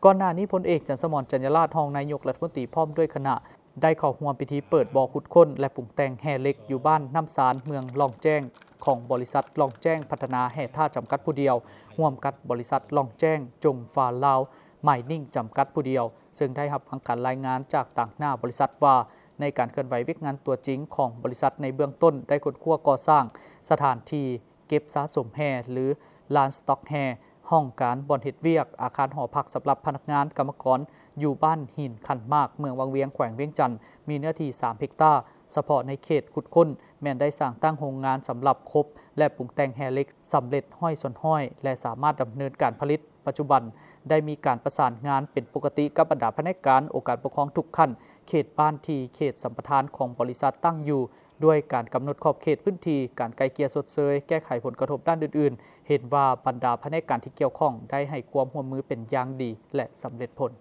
ก่อนหน้านี้พลเอกจันทร์สมรจันยราชรองนายกรัฐมนตรีพร้อมด้วยคณะได้เข้าร่วมพิธีเปิดบ่อขุดค้นและปรุงแต่งแห่เหล็กอยู่บ้านน้ำสารเมืองลองแจ้งของบริษัทลองแจ้งพัฒนาแห่ท่าจำกัดผู้เดียวร่วมกับบริษัทลองแจ้งจงฟาลาวไมนิ่งจำกัดผู้เดียวซึ่งได้รับฟังการรายงานจากต่างหน้าบริษัทว่าในการเคลื่อนไหวเวียกงานตัวจริงของบริษัทในเบื้องต้นได้ค้นคว้าก่อสร้างสถานที่เก็บสะสมแห่หรือลานสต็อกแห่ห้องการบ่อนเฮ็ดเวียกอาคารหอพักสำหรับพนักงานกรรมกรอยู่บ้านหินขันมากเมืองวังเวียงแขวงเวียงจันทร์มีเนื้อที่3 เฮกตาร์เฉพาะในเขตขุดค้นแม้นได้สร้างตั้งโรงงานสำหรับคบและปรุงแต่งแฮเล็กสำเร็จห้อยส่วนห้อยและสามารถดำเนินการผลิตปัจจุบันได้มีการประสานงานเป็นปกติกับบรรดาพนักงานองค์การปกครองทุกขั้นเขตบ้านที่เขตสัมปทานของบริษัทตั้งอยู่ด้วยการกำหนดขอบเขตพื้นที่การไกลเกลี่ยชดเชยแก้ไขผลกระทบด้านอื่นๆเห็นว่าบรรดาพนักงานที่เกี่ยวข้องได้ให้ความร่วมมือเป็นอย่างดีและสำเร็จผล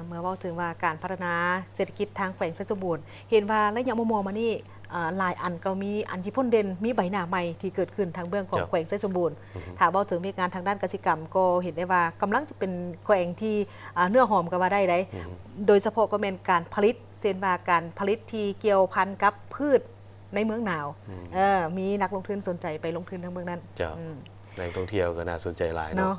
เมื่อว่าถึงว่าการพัฒนาเศรษฐกิจทางแขวงไซสมบูรณ์เห็นว่าและยังมองมานี่หลายอันก็มีอันที่พ้นเด่นมีใบหน้าใหม่ที่เกิดขึ้นทางเบื้องของแขวงไซสมบูรณ์ถ้าเว้าถึงมีงานทางด้านกสิกรรมก็เห็นได้ว่ากำลังจะเป็นแขวงที่เนื้อหอมก็ว่าได้โดยเฉพาะก็เป็นการผลิตเส้นว่าการผลิตที่เกี่ยวพันกับพืชในเมืองหนาวมีนักลงทุนสนใจไปลงทุนทางเมืองนั้นแหล่งท่องเที่ยวก็น่าสนใจหลายเนาะ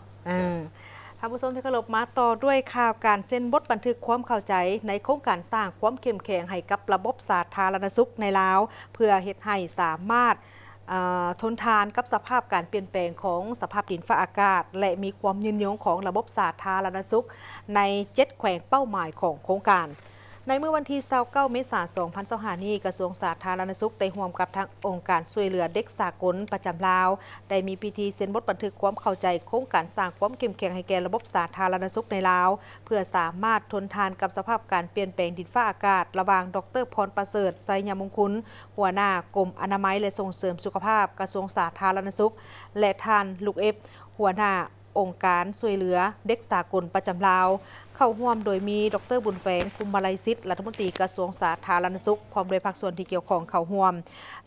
ท่านผู้ชมที่เคารพมาต่อด้วยข่าวการเซ็นบทบันทึกความเข้าใจในโครงการสร้างความเข้มแข็งให้กับระบบสาธารณสุขในลาวเพื่อเฮ็ดให้สามารถทนทานกับสภาพการเปลี่ยนแปลงของสภาพดินฟ้าอากาศและมีความยืนยงของระบบสาธารณสุขใน7แขวงเป้าหมายของโครงการในเมื่อวันที่29เมษายน2025นี้กระทรวงสาธารณสุขได้ร่วมกับทางองค์การช่วยเหลือเด็กสากลประจำลาวได้มีพิธีเซ็นบทบันทึกความเข้าใจโครงการสร้างความเข้มแข็งให้แก่ระบบสาธารณสุขในลาวเพื่อสามารถทนทานกับสภาพการเปลี่ยนแปลงดินฟ้าอากาศระหว่างดร.พรประเสริฐไสยมงคลหัวหน้ากรมอนามัยและส่งเสริมสุขภาพกระทรวงสาธารณสุขและท่านลูกเอฟหัวหน้าองค์การช่วยเหลือเด็กสากลประจำลาวเข้าร่วมโดยมีดร.บุญแฝงภูมิมาลัยศิษย์รัฐมนตรีกระทรวงสาธารณสุขพร้อมโดยภาคส่วนที่เกี่ยวข้องเข้าร่วม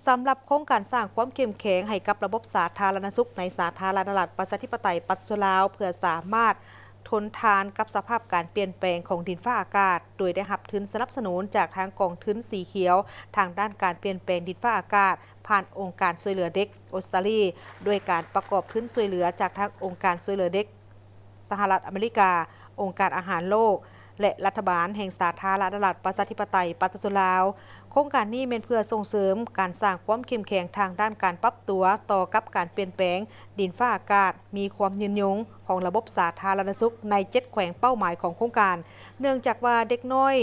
สำหรับโครงการสร้างความเข้มแข็งให้กับระบบสาธารณสุขในสาธารณรัฐประชาธิปไตยปัจจุบันลาวเพื่อสามารถทนทานกับสภาพการเปลี่ยนแปลงของดินฟ้าอากาศโดยได้รับทุนสนับสนุนจากทางกองทุนสีเขียวทางด้านการเปลี่ยนแปลงดินฟ้าอากาศผ่านองค์การช่วยเหลือเด็กออสเตรเลียด้วยการประกอบทุนช่วยเหลือจากทางองค์การช่วยเหลือเด็กสหรัฐอเมริกาองค์การอาหารโลกและรัฐบาลแห่งสาธารณรัฐประชาธิปไตยปัตตานีลาวโครงการนี้เป็นเพื่อส่งเสริมการสร้างความเข้มแข็งทางด้านการปรับตัวต่อกับการเปลี่ยนแปลงดินฟ้าอากาศมีความยืนยงของระบบสาธารณสุขใน7แขวงเป้าหมายของโครงการเนื่องจากว่าเด็กน้อย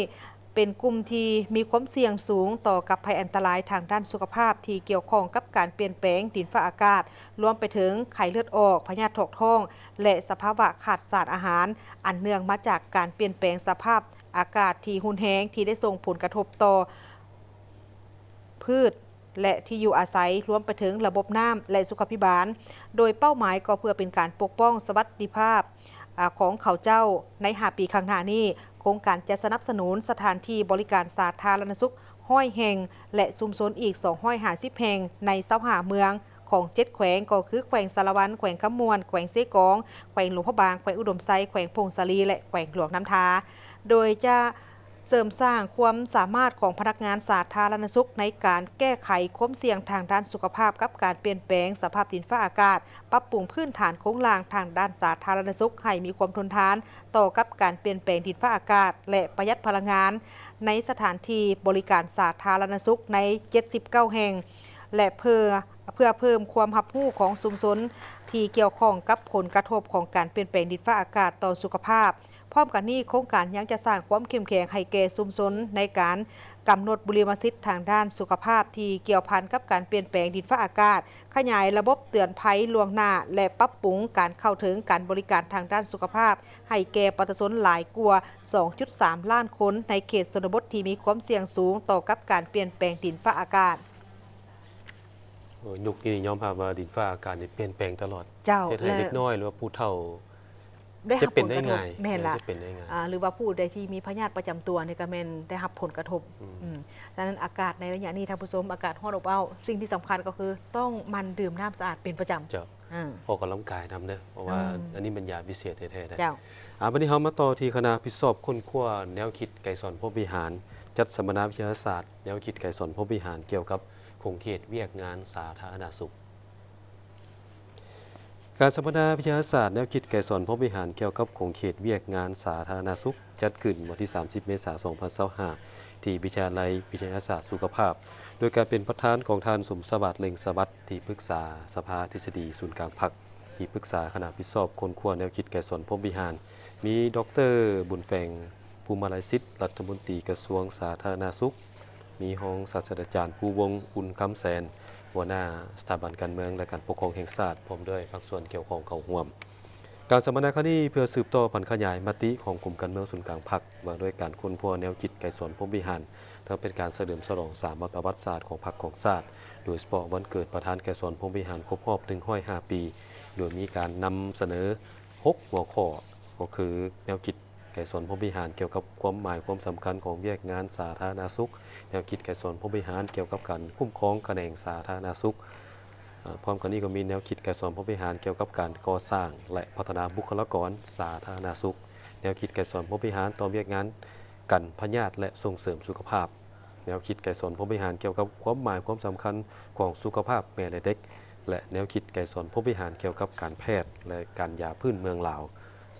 เป็นกลุ่มที่มีความเสี่ยงสูงต่อกับภัยอันตรายทางด้านสุขภาพที่เกี่ยวข้องกับการเปลี่ยนแปลงดินฟ้าอากาศรวมไปถึงไข้เลือดออกพยาธิถกท้องและสภาวะขาดสารอาหารอันเนื่องมาจากการเปลี่ยนแปลงสภาพอากาศที่รุนแรงที่ได้ส่งผลกระทบต่อพืชและที่อยู่อาศัยรวมไปถึงระบบน้ำและสุขภิบาลโดยเป้าหมายก็เพื่อเป็นการปกป้องสวัสดิภาพของเขาเจ้าใน5 ปีข้างหน้านี้โครงการจะสนับสนุนสถานที่บริการสาธารณสุข100 แห่งและชุมชนอีก250 แห่งใน25 เมืองของ7แขวงก็คือแขวงสารวันแขวงคำมวนแขวงเซกองแขวงหลวงพระบางแขวงอุดมไซแขวงพงศาลีและแขวงหลวงน้ำทาโดยจะเสริมสร้างความสามารถของพนักงานสาธารณสุขในการแก้ไขความเสี่ยงทางด้านสุขภาพกับการเปลี่ยนแปลงสภาพดินฟ้าอากาศปรับปรุงพื้นฐานโครงสร้างทางด้านสาธารณสุขให้มีความทนทานต่อกับการเปลี่ยนแปลงดินฟ้าอากาศและประหยัดพลังงานในสถานที่บริการสาธารณสุขใน79 แห่งและเพื่อเพิ่มความรับรู้ของชุมชนที่เกี่ยวข้องกับผลกระทบของการเปลี่ยนแปลงดินฟ้าอากาศต่อสุขภาพพร้อมกันนี้โครงการยังจะสร้างความเข้มแข็งให้แก่ชุมชนในการกำหนดบุริมสิทธิ์ทางด้านสุขภาพที่เกี่ยวพันกับการเปลี่ยนแปลงดินฟ้าอากาศขยายระบบเตือนภัยล่วงหน้าและปรับปรุงการเข้าถึงการบริการทางด้านสุขภาพให้แก่ประชาชนหลายกว่า 2.3 ล้านคนในเขตชนบทที่มีความเสี่ยงสูงต่อกับการเปลี่ยนแปลงดินฟ้าอากาศยุคนี้ยอมรับว่าดินฟ้าอากาศนี่เปลี่ยนแปลงตลอดเจ้าให้เด็กน้อยหรือว่าผู้เฒ่าจะเป็นได้ง่ายแม่นล่ะหรือว่าผู้ใดที่มีพยาธิประจำตัวเนี่ยก็แม่นได้รับผลกระทบดังนั้นอากาศในระยะนี้ท่านผู้ชมอากาศร้อนอบอ้าวสิ่งที่สำคัญก็คือต้องมันดื่มน้ำสะอาดเป็นประจำออกกำลังกายนำเด้อเพราะว่าอันนี้เป็นยาพิเศษแท้ๆได้เจ้าวันนี้เฮามาต่อที่คณะพิสอบค้นคว้าแนวคิดไกรสอนพบวิหารจัดสัมมนาวิทยาศาสตร์แนวคิดไกรสอนพบวิหารเกี่ยวกับโครงเขตเวียกงานสาธารณสุขการสัมมนาวิทยาศาสตร์แนวคิดไกรสอนพบวิหารเกี่ยวกับโครงเขตเวียกงานสาธารณสุขจัดขึ้นวันที่30 เมษายน 2025ที่วิทยาลัยวิทยาศาสตร์สุขภาพโดยการเป็นประธานของท่านสมสวัสดิ์เล็งสวัสดิ์ที่ปรึกษาสภาทฤษฎีศูนย์กลางพรรคที่ปรึกษาคณะพิสอบค้นคว้าแนวคิดไกรสอนพบวิหารมีดร.บุญแฝงภูมิมาลัยศิษย์รัฐมนตรีกระทรวงสาธารณสุขมีรองศาสตราจารย์ภูวงศ์อุ่นคำแสนหัวหน้าสถาบันการเมืองและการปกครองแห่งชาติพร้อมด้วยภาคส่วนเกี่ยวข้องเข้าร่วมการสัมมนาครั้งนี้เพื่อสืบต่อผันขยายมติของกลุ่มการเมืองศูนย์กลางพรรคว่าด้วยการค้นคว้าแนวคิดไกรสอนพบวิหารทั้งเป็นการเฉลิมฉลอง3 วันประวัติศาสตร์ของพรรคของชาติโดยเฉพาะวันเกิดประธานไกรสอนพบวิหารครบรอบ105 ปีโดยมีการนำเสนอ6 หัวข้อก็คือแนวคิดไก ไก่สอนผู้บริหารเกี่ยวกับความหมายความสำคัญของเวียกงานสาธารณสุขแนวคิดไก่สอนผู้บริหารเกี่ยวกับการคุ้มครองคะแนนสาธารณสุขพร้อมกันนี้ก็มีแนวคิดไก่สอนผู้บริหารเกี่ยวกับการก่อสร้างและพัฒนาบุคลากรสาธารณสุขแนวคิดไก่สอนผู้บริหารต่อเวียกงานกันพยาธิและส่งเสริมสุขภาพแนวคิดไก่สอนผู้บริหารเกี่ยวกับความหมายความสำคัญของสุขภาพแม่และเด็กและแนวคิดไก่สอนผู้บริหารเกี่ยวกับการแพทย์และการยาพื้นเมืองลาว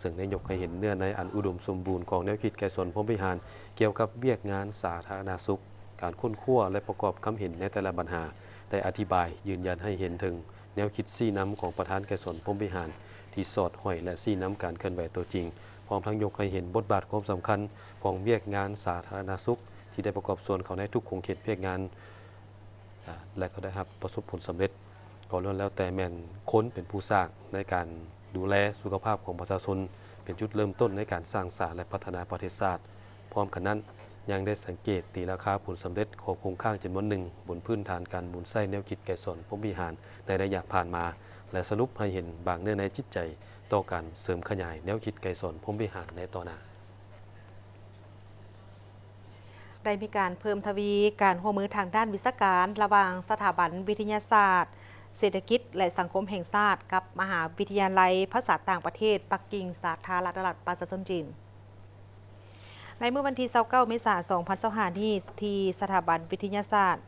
ซึ่งได้ยกให้เห็นเนื้อในอันอุดมสมบูรณ์ของแนวคิดไก่สอนผู้บริหารเกี่ยวกับเวียกงานสาธารณสุขการค้นคว้าและประกอบคำเห็นในแต่ละปัญหาได้อธิบายยืนยันให้เห็นถึงแนวคิด4นำของประธานไก่สอนผู้บริหารที่สอดห้อยและ4นำการเคลื่อนไหวตัวจริงพร้อมทั้งยกให้เห็นบทบาทความสำคัญของเวียกงานสาธารณสุขที่ได้ประกอบส่วนเขาในทุกโครงเขตเวียกงานและก็ได้รับประสบผลสำเร็จก็ล้วนแล้วแต่แม่นค้นเป็นผู้สร้างในการดูแลสุขภาพของประชาชนเป็นจุดเริ่มต้นในการสร้างสรรค์และพัฒนาประเทศชาติพร้อมกันนั้นยังได้สังเกตตีราคาผลสำเร็จของโครงข้างจำนวนหนึ่งบนพื้นฐานการหมุนไส้แนวคิดไก่สอนผู้บริหารในระยะผ่านมาและสรุปให้เห็นบางเนื้อในจิตใจต่อการเสริมขยายแนวคิดไก่สอนผู้บริหารในต่อหน้าได้มีการเพิ่มทวีการร่วมมือทางด้านวิชาการระหว่างสถาบันวิทยาศาสตร์เศรษฐกิจและสังคมแห่งชาติกับมหาวิทยาลัยภาษาต่างประเทศปักกิ่งสาธารณรัฐประชาชนจีนในเมื่อวันที่29 เมษายน 2025 นี้ที่สถาบันวิทยาศาสตร์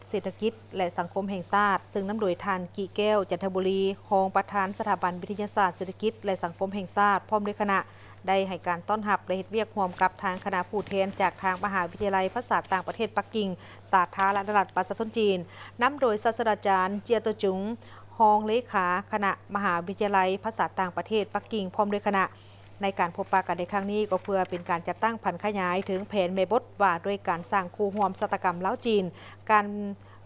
เศรษฐกิจและสังคมแห่งชาติซึ่งนำโดยท่านกี่แก้วจันทบุรีรองประธานสถาบันวิทยาศาสตร์เศรษฐกิจและสังคมแห่งชาติพร้อมด้วยคณะได้ให้การต้อนรับและเฮ็ดเวียกร่วมกับทางคณะผู้แทนจากทางมหาวิทยาลัยภาษาต่างประเทศปักกิ่งสาธารณรัฐประชาชนจีนนำโดยศาสตราจารย์เจียเตอจุงรองเลขาคณะมหาวิทยาลัยภาษาต่างประเทศปักกิ่งพร้อมด้วยคณะในการพบปะกันในครั้งนี้ก็เพื่อเป็นการจัดตั้งผันขยายถึงแผนแม่บทว่าด้วยการสร้างคู่ร่วมศัตรกรรมล้าวจีน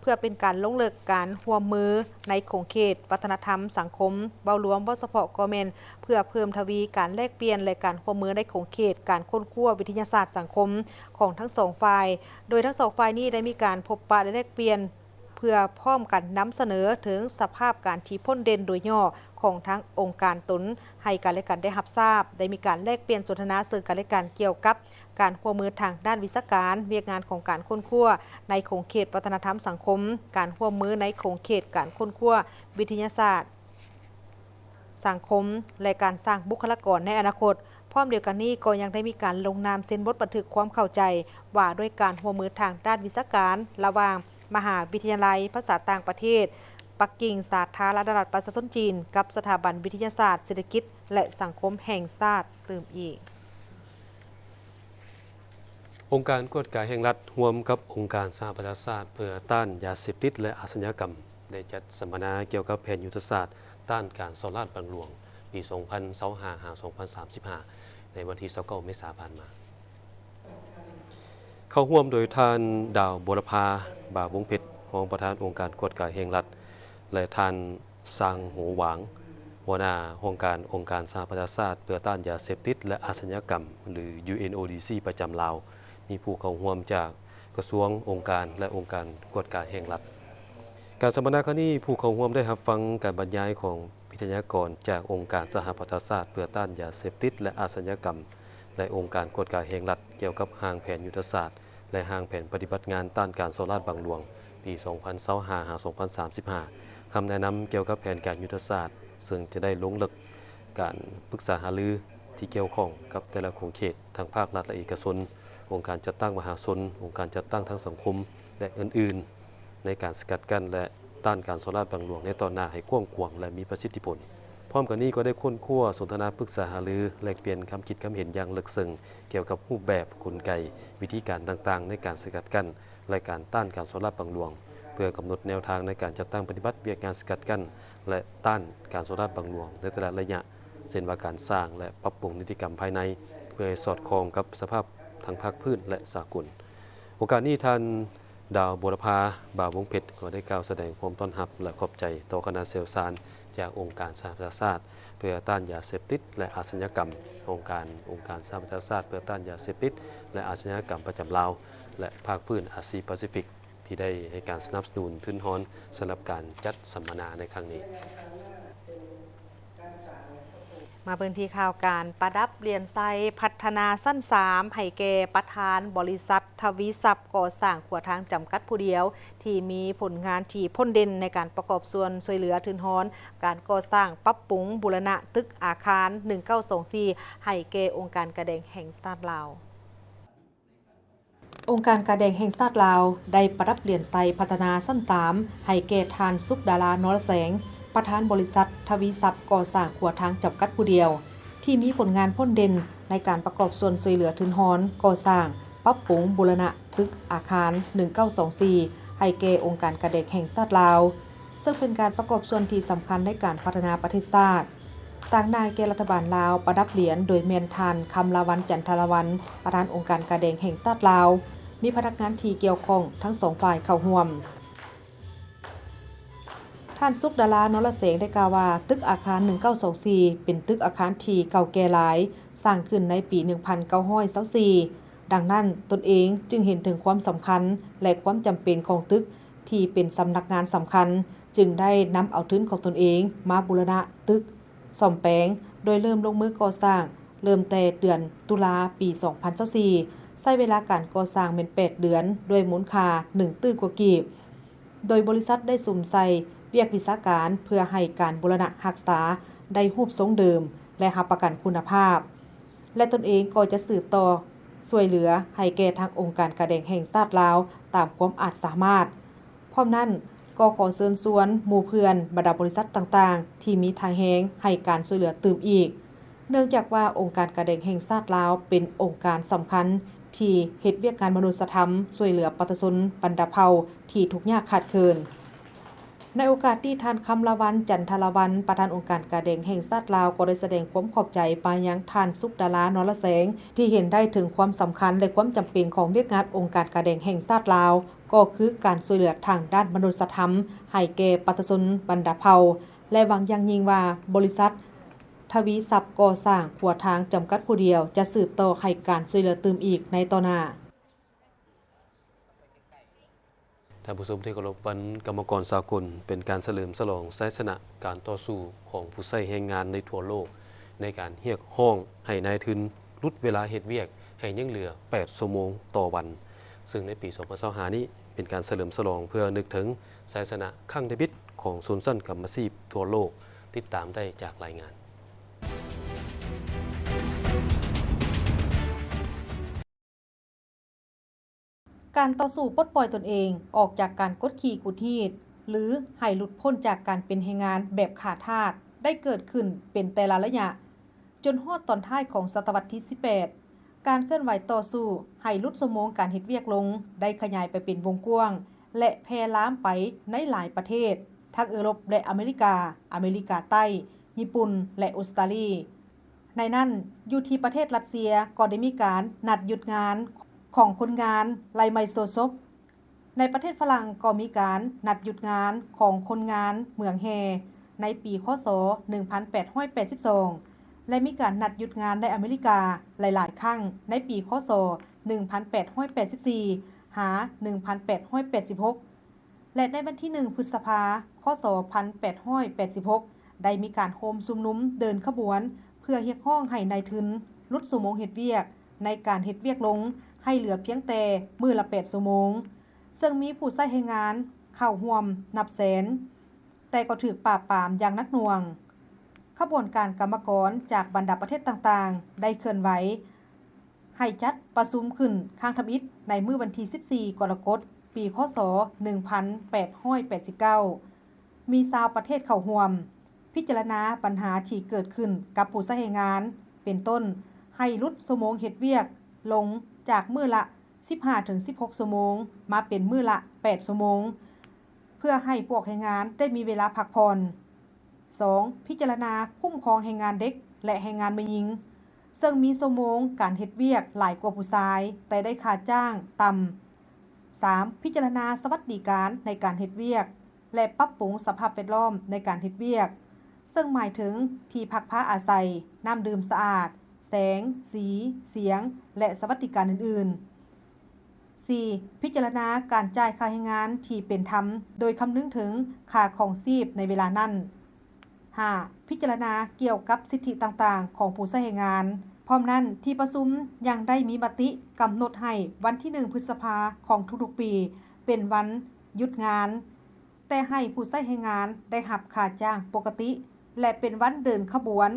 เพื่อเป็นการลงเลิกการร่วมมือในโครงเขตวัฒนธรรมสังคมเบารวมว่าเฉพาะกอเมนเพื่อเพิ่มทวีการแลกเปลี่ยนและการร่วมมือในโครงเขตการค้นคว้าวิทยาศาสตร์สังคมของทั้งสองฝ่ายโดยทั้งสองฝ่ายนี้ได้มีการพบปะและแลกเปลี่ยนเพื่อพร้อมกันนำเสนอถึงสภาพการที่พ้นเด่นโดยย่อของทั้งองค์การตนให้กันและกันได้รับทราบได้มีการแลกเปลี่ยนสนทนาซึ่งกันและกันเกี่ยวกับการร่วมมือทางด้านวิชาการเวียกงานของการค้นคว้าในโครงเขตวัฒนธรรมสังคมการร่วมมือในโครงเขตการค้นคว้าวิทยาศาสตร์สังคมและการสร้างบุคลากรในอนาคตพร้อมเดียวกันนี้ก็ยังได้มีการลงนามเซ็นบทบันทึกความเข้าใจว่าด้วยการร่วมมือทางด้านวิชาการระหว่างมหาวิทยาลัยภาษาต่างประเทศปักกิ่งสาธารณรัฐประชาชนจีนกับสถาบันวิทยาศาสตร์เศรษฐกิจและสังคมแห่งชาติเติมอีกองค์การกวดกายแห่งรัฐร่วมกับองค์การสหประชาชาติเพื่อต้านยาเสพติดและอาชญากรรมได้จัดสัมมนาเกี่ยวกับแผนยุทธศาสตร์ต้านการสอราดบังหลวงปี 2025-2035 ในวันที่29 เมษายนผ่านมาเข้าร่วมโดยท่านดาวบุรพาบ่าวงเพชรรองประธานองค์การกวดกายแห่งรัฐและท่านซังโหหวางหัวหน้าองค์การสหประชาชาติเพื่อต้านยาเสพติดและอาชญากรรมหรือ UNODC ประจำลาวมีผู้เข้าร่วมจากกระทรวงองค์การและองค์การกวดกายแห่งรัฐการสัมมนาครั้งนี้ผู้เข้าร่วมได้รับฟังการบรรยายของวิทยากรจากองค์การสหประชาชาติเพื่อต้านยาเสพติดและอาชญากรรมและองค์การกวดกายแห่งรัฐเกี่ยวกับร่างแผนยุทธศาสตร์และร่างแผนปฏิบัติงานต้านการสอราดบังหลวงปี 2025-2035 คำแนะนำเกี่ยวกับแผนการยุทธศาสตร์ซึ่งจะได้ลงลึกการปรึกษาหารือที่เกี่ยวข้องกับแต่ละโครงเขตทางภาครัฐและเอกชนองค์การจัดตั้งมหาชนองค์การจัดตั้งทางสังคมและอื่นๆในการสกัดกั้นและต้านการสอราดบังหลวงในตอนหน้าให้กว้างขวางและมีประสิทธิผลพร้อมกันนี้ก็ได้ค้นคว้าสนทนาปรึกษาหารือแลกเปลี่ยนความคิดความเห็นอย่างลึกซึ้งเกี่ยวกับรูปแบบกลไกวิธีการต่างๆในการสกัดกั้นและการต้านการสอราดบังหลวงเพื่อกำหนดแนวทางในการจัดตั้งปฏิบัติเวียกงานสกัดกั้นและต้านการสอราดบังหลวงในแต่ละระยะเช่นว่าการสร้างและปรับปรุงนิติกรรมภายในเพื่อให้สอดคล้องกับสภาพทางภาคพื้นและสากลโอกาสนี้ท่านดาวบุรพาบ่าววงเพชรก็ได้กล่าวแสดงความต้อนรับและขอบใจต่อคณะเซลซานจากองค์การสหประชาชาติเพื่อต้านยาเสพติดและอาชญากรรมองค์การสหประชาชาติเพื่อต้านยาเสพติดและอาชญากรรมประจำลาวและภาคพื้นอาเซียนแปซิฟิกที่ได้ให้การสนับสนุนทุนฮ้อนสำหรับการจัดสัมมนาในครั้งนี้ มาเบิ่งที่ข่าวการประดับเรียนไซพัฒนาสั้น3ให้แก่ประธานบริษัททวีทรัพย์ก่อสร้างขัวทางจำกัดผู้เดียวที่มีผลงานที่พ้นเด่นในการประกอบส่วนช่วยเหลือทุนฮ้อนการก่อสร้างปรับปรุงบูรณะตึกอาคาร1924ให้แก่องค์การกระแดงแห่งชาติลาวองค์การกระแดงแห่งชาติลาวได้ประดับเหรียญไซพัฒนาสั้น3ให้แก่ทานสุขดารานรแสงประธานบริษัททวีทรัพย์ก่อสร้างขัวทางจำกัดผู้เดียวที่มีผลงานพ้นเด่นในการประกอบส่วนช่วยเหลือทุนฮ้อนก่อสร้างปรับปรุงบูรณะตึกอาคาร1924ให้แก่องค์การกระแดงแห่งชาติลาวซึ่งเป็นการประกอบส่วนที่สำคัญในการพัฒนาประเทศชาติต่างนายแก่รัฐบาลลาวประดับเหรียญโดยเมียนทานคำลาวันจันทรวันประธานองค์การกระแดงแห่งชาติลาวมีพนักงานที่เกี่ยวข้องทั้งสองฝ่ายเข้าร่วมท่านสุขดารานรเสงได้กล่าวว่าตึกอาคาร1924เป็นตึกอาคารที่เก่าแก่หลายสร้างขึ้นในปี 1924 ดังนั้นตนเองจึงเห็นถึงความสำคัญและความจำเป็นของตึกที่เป็นสำนักงานสำคัญจึงได้นำเอาทุนของตนเองมาบูรณะตึกซ่อมแปลงโดยเริ่มลงมือก่อสร้างเริ่มแต่เดือนตุลาปี 2024ใช้เวลาการก่อสร้างเป็น8 เดือนด้วยมูลค่า1ตื้อกว่ากีบโดยบริษัทได้สุ่มใส่เวียกวิชาการเพื่อให้การบูรณะรักษาได้รูปทรงเดิมและรับประกันคุณภาพและตนเองก็จะสืบต่อช่วยเหลือให้แก่ทางองค์การกระแดงแห่งชาติลาวตามความอาจสามารถพร้อมนั้นก็ขอเชิญชวนหมู่เพื่อนบรรดาบริษัทต่างๆที่มีทางแหงให้การช่วยเหลือตื่มอีกเนื่องจากว่าองค์การกระแดงแห่งชาติลาวเป็นองค์การสำคัญที่เฮ็ดเวียกงานมนุษยธรรมช่วยเหลือประชาชนบรรดาเผ่าที่ทุกข์ยากขาดเคินในโอกาสที่ท่านคำละวันจันทรวันประธานองค์การกระแดงแห่งชาติลาวก็ได้แสดงความขอบใจไปยังท่านสุขดารานรแสงที่เห็นได้ถึงความสำคัญและความจำเป็นของเวียกงานองค์การกระแดงแห่งชาติลาวก็คือการช่วยเหลือทางด้านมนุษยธรรมให้แก่ประชาชนบรรดาเผ่าและหวังอย่างยิ่งว่าบริษัททวีทรัพย์ก่อสร้างขัวทางจำกัดผู้เดียวจะสืบต่อให้การช่วยเหลือตื่มอีกในต่อหน้าท่านผู้ชมที่เคารพวันกรรมกรสากลเป็นการเฉลิมฉลองชัยชนะการต่อสู้ของผู้ใช้แรงงานในทั่วโลกในการเรียกร้องให้นายทุนลดเวลาเฮ็ดเวียกให้ยังเหลือ8 ชั่วโมงต่อวันซึ่งในปี 2025 นี้เป็นการเฉลิมฉลองเพื่อนึกถึงชัยชนะครั้งที่10ของชนชั้นกรรมอาชีพทั่วโลกติดตามได้จากรายงานการต่อสู้ปลดปล่อยตนเองออกจากการกดขี่กุทีดหรือให้หลุดพ้นจากการเป็นแรงงานแบบขาดทาสได้เกิดขึ้นเป็นแต่ละระยะจนฮอดตอนท้ายของศตวรรษที่ 18 การเคลื่อนไหวต่อสู้ให้ลดชั่วโมงการเฮ็ดเวียกลงได้ขยายไปเป็นวงกว้างและแพร่ล้ามไปในหลายประเทศทั้งยุโรปและอเมริกาใต้ญี่ปุ่นและออสเตรเลียในนั้นอยู่ที่ประเทศรัสเซียก็ได้มีการนัดหยุดงานของคนงานไลไมโซซบในประเทศฝรั่งก็มีการนัดหยุดงานของคนงานเมืองแฮในปีคศ 1882 และมีการนัดหยุดงานในอเมริกาหลายๆครั้งในปีคศ 1884 หา 1886 และในวันที่ 1 พฤษภาคม คศ 1886 ได้มีการโฮมชุมนุมเดินขบวนเพื่อเรียกร้องให้นายทุนลดชั่วโมงเฮ็ดเวียกในการเฮ็ดเวียกลงให้เหลือเพียงแต่มื้อละ8 ชั่วโมงซึ่งมีผู้ใช้แรงงานเข้าร่วมนับแสนแต่ก็ถูกปราบปรามอย่างหนักหน่วงขบวนการกรรมกรจากบรรดาประเทศต่างๆได้เคลื่อนไหวให้จัดประชุมขึ้นข้างทำอิฐในมื้อวันที่ 14 กรกฎาคม ปีคศ 1889 มี20ประเทศเข้าร่วมพิจารณาปัญหาที่เกิดขึ้นกับผู้ใช้แรงงานเป็นต้นให้ลดชั่วโมงเฮ็ดเวียกลงจากมื้อละ 15-16 ชั่วโมงมาเป็นมื้อละ 8 ชั่วโมงเพื่อให้พวกแรงงานได้มีเวลาพักผ่อน 2. พิจารณาคุ้มครองแรงงานเด็กและแรงงานแม่หญิงซึ่งมีชั่วโมงการเฮ็ดเวียกหลายกว่าผู้ชายแต่ได้ค่าจ้างต่ำ 3. พิจารณาสวัสดิการในการเฮ็ดเวียกและปรับปรุงสภาพแวดล้อมในการเฮ็ดเวียกซึ่งหมายถึงที่พักผ้าอาศัยน้ำดื่มสะอาดแสงสีเสียงและสวัสดิการอื่นๆ 4. พิจารณาการจ่ายค่าแรงงานที่เป็นธรรมโดยคำนึงถึงค่าของชีพในเวลานั้น 5. พิจารณาเกี่ยวกับสิทธิต่างๆของผู้ใช้แรงงานพร้อมนั้นที่ประชุมยังได้มีมติกำหนดให้วันที่1พฤษภาของทุกๆปีเป็นวันหยุดงานแต่ให้ผู้ใช้แรงงานได้รับค่าจ้างปกติและเป็นวันเดินขบวน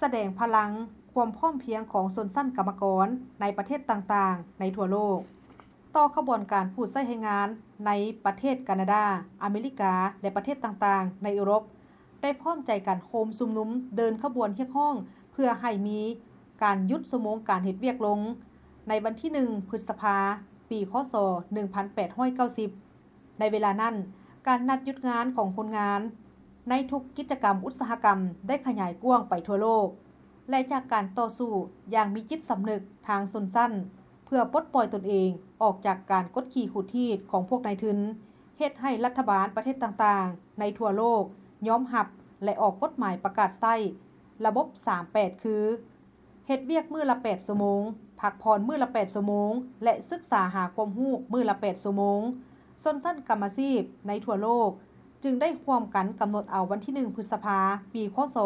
แสดงพลังความพร้อมเพรียงของชนชั้นกรรมกรในประเทศต่างๆในทั่วโลกต่อขบวนการผู้ใช้แรงงานในประเทศแคนาดาอเมริกาและประเทศต่างๆในยุโรปได้พร้อมใจกันโฮมชุมนุมเดินขบวนเรียกร้องเพื่อให้มีการหยุดชั่วโมงการเฮ็ดเวียกลงในวันที่1พฤษภาปีคศ1890ในเวลานั้นการนัดหยุดงานของคนงานในทุกกิจกรรมอุตสาหกรรมได้ขยายกว้างไปทั่วโลกและจากการต่อสู้อย่างมีจิตสำนึกทางชนชั้นเพื่อปลดปล่อยตนเองออกจากการกดขี่ขูดรีดของพวกนายทุนเฮ็ดให้รัฐบาลประเทศต่างๆในทั่วโลกยอมรับและออกกฎหมายประกาศใช้ระบบ38คือเฮ็ดเวียกมื้อละ8ชั่วโมงพักผ่อนมื้อละ8ชั่วโมงและศึกษาหาความรู้มื้อละ8ชั่วโมงชนชั้นกรรมอาชีพในทั่วโลกจึงได้ร่วมกันกำหนดเอาวันที่1พฤษภาปีคศ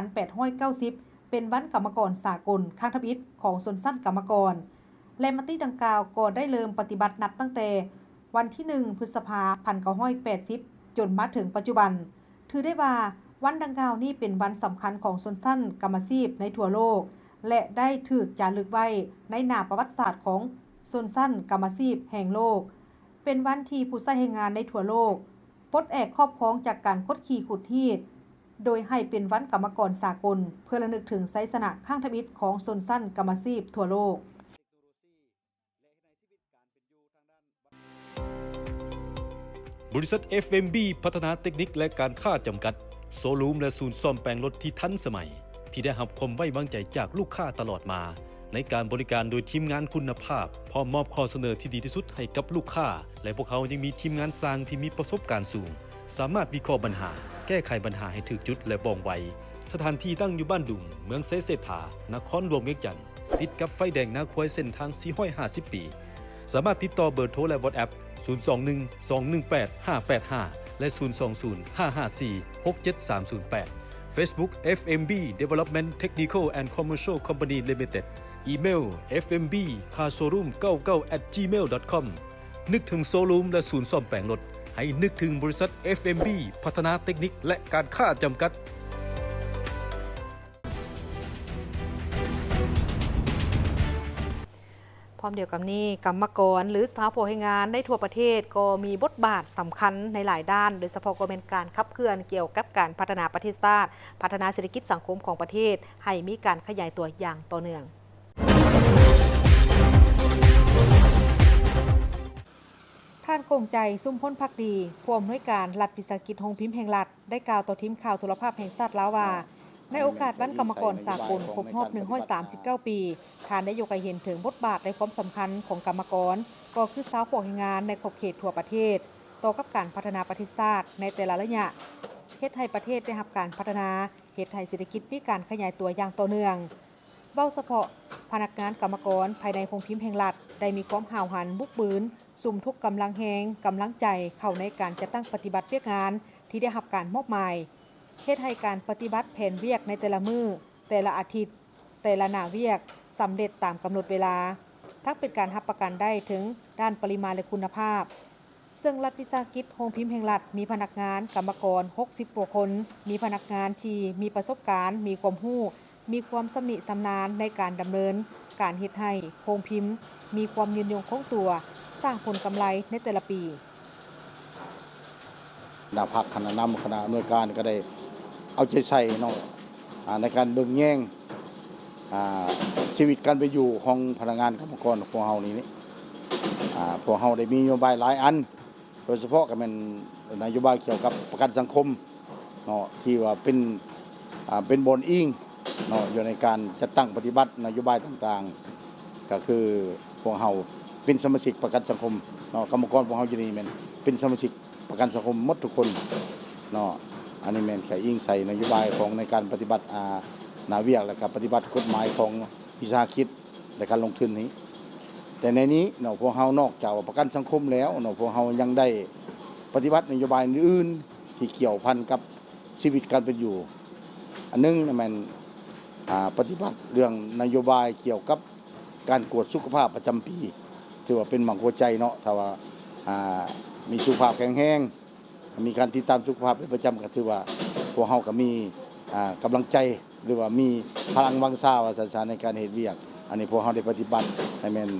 1890เป็นวันกรรมกรสากลข้างทบิดของชนชั้นกรรมกรและมติดังกล่าวก็ได้เริ่มปฏิบัตินับตั้งแต่วันที่1พฤษภา1980จนมาถึงปัจจุบันถือได้ว่าวันดังกล่าวนี้เป็นวันสำคัญของชนชั้นกรรมอาชีพในทั่วโลกและได้ถูกจารึกไว้ในหน้าประวัติศาสตร์ของชนชั้นกรรมอาชีพแห่งโลกเป็นวันที่ผู้ใช้แรงงานในทั่วโลกปลดแอกครอบครองจากการกดขี่ขูดรีดโดยให้เป็นวันกรรมกรสากลเพื่อระลึกถึงไซสนะข้างทบิดของชนชั้นกรรมอาชีพทั่วโลกบริษัท FMB พัฒนาเทคนิคและการค้าจำกัดโซลูมและศูนย์ซ่อมแปลงรถที่ทันสมัยที่ได้รับความไว้วางใจจากลูกค้าตลอดมาในการบริการโดยทีมงานคุณภาพพร้อมมอบข้อเสนอที่ดีที่สุดให้กับลูกค้าและพวกเขายังมีทีมงานสร้างที่มีประสบการณ์สูงสามารถวิเคราะห์ปัญหาแก้ไขปัญหาให้ถูกจุดและว่องไวสถานที่ตั้งอยู่บ้านดุงเมืองเซเสถานครหลวงเวียงจันทน์ติดกับไฟแดงนาควายเส้นทาง450 ปีสามารถติดต่อเบอร์โทรและ WhatsApp 021-218-585 และ 020-554-67308 Facebook FMB Development Technical and Commercial Company Limited อีเมล fmbcarshowroom99@gmail.com นึกถึงโซลูมและศูนย์ซ่อมแปลงรถให้นึกถึงบริษัท FMB พัฒนาเทคนิคและการค้าจำกัดพร้อมเดียวกับนี้กรรมกรหรือสถาปนิกงานในทั่วประเทศก็มีบทบาทสำคัญในหลายด้านโดยเฉพาะก็เป็นการขับเคลื่อนเกี่ยวกับการพัฒนาประเทศชาติพัฒนาเศรษฐกิจสังคมของประเทศให้มีการขยายตัวอย่างต่อเนื่องท่านคงใจซุ่มพ้นพักดีผู้อำนวยการรัฐวิสาหกิจโรงพิมพ์แห่งรัฐได้กล่าวต่อทีมข่าวโทรภาพแห่งชาติลาวว่าในโอกาสวันกรรมกรสากลครบรอบ139 ปีท่านได้ยกให้เห็นถึงบทบาทและความสำคัญของกรรมกรก็คือสาวพวกแรงงานในขอบเขตทั่วประเทศต่อกับการพัฒนาประเทศชาติในแต่ละระยะเฮ็ดให้ประเทศได้รับการพัฒนาเฮ็ดให้เศรษฐกิจมีการขยายตัวอย่างต่อเนื่องเว้าเฉพาะพนักงานกรรมกรภายในโรงพิมพ์แห่งรัฐได้มีความห้าวหันบุกบืนสุ่มทุกกำลังแฮงกำลังใจเข้าในการจัดตั้งปฏิบัติเวียกงานที่ได้รับการมอบหมายเฮ็ดให้การปฏิบัติแผนเวียกในแต่ละมื้อแต่ละอาทิตย์แต่ละหน้าเวียกสำเร็จตามกำหนดเวลาทั้งเป็นการรับประกันได้ถึงด้านปริมาณและคุณภาพซึ่งรัฐวิสาหกิจโรงพิมพ์แห่งรัฐมีพนักงานกรรมกร60กว่าคนมีพนักงานที่มีประสบการณ์มีความรู้มีความสำนิสำนาญในการดำเนินการเฮ็ดให้โรงพิมพ์มีความยืนยงคงตัวสร้างผลกำไรในแต่ละปีคณะพักคณะนำคณะอำนวยการก็ได้เอาใจใส่เนาะในการเบิ่งแย่งชีวิตการไปอยู่ของพนักงานกรรมกรพวกเฮานี่พวกเฮาได้มีนโยบายหลายอันโดยเฉพาะก็เป็นนโยบายเกี่ยวกับประกันสังคมเนาะที่ว่าเป็นบนอิงเนาะอยู่ในการจัดตั้งปฏิบัตินโยบายต่างๆก็คือพวกเฮาเป็นสมาชิกประกันสังคมเนาะกรรมกรพวกเฮาอยู่นี่แม่นเป็นสมาชิกประกันสังคมหมดทุกคนเนาะอันนี้แม่นแค่อิงใส่นโยบายของในการปฏิบัตินาเวียกและก็ปฏิบัติกฎหมายของวิสาหกิจในการลงทุนนี้แต่ในนี้เนาะพวกเฮานอกจากประกันสังคมแล้วเนาะพวกเฮายังได้ปฏิบัตินโยบายอื่นที่เกี่ยวพันกับ ชีวิตการเป็นอยู่อันนึงมันปฏิบัติเรื่องนโยบายเกี่ยวกับการกวดสุขภาพประจำปีถือว่าเป็นหมังหัวใจเนาะถ้าว่ามีสุขภาพแข็งแรงมีการติดตามสุขภาพเป็นประจำก็ถือว่าพวกเฮาก็มีกำลังใจหรือว่ามีพลังวังซ่าว่าสันในการเฮ็ดเวียกอันนี้พวกเฮาได้ปฏิบัติให้แม่น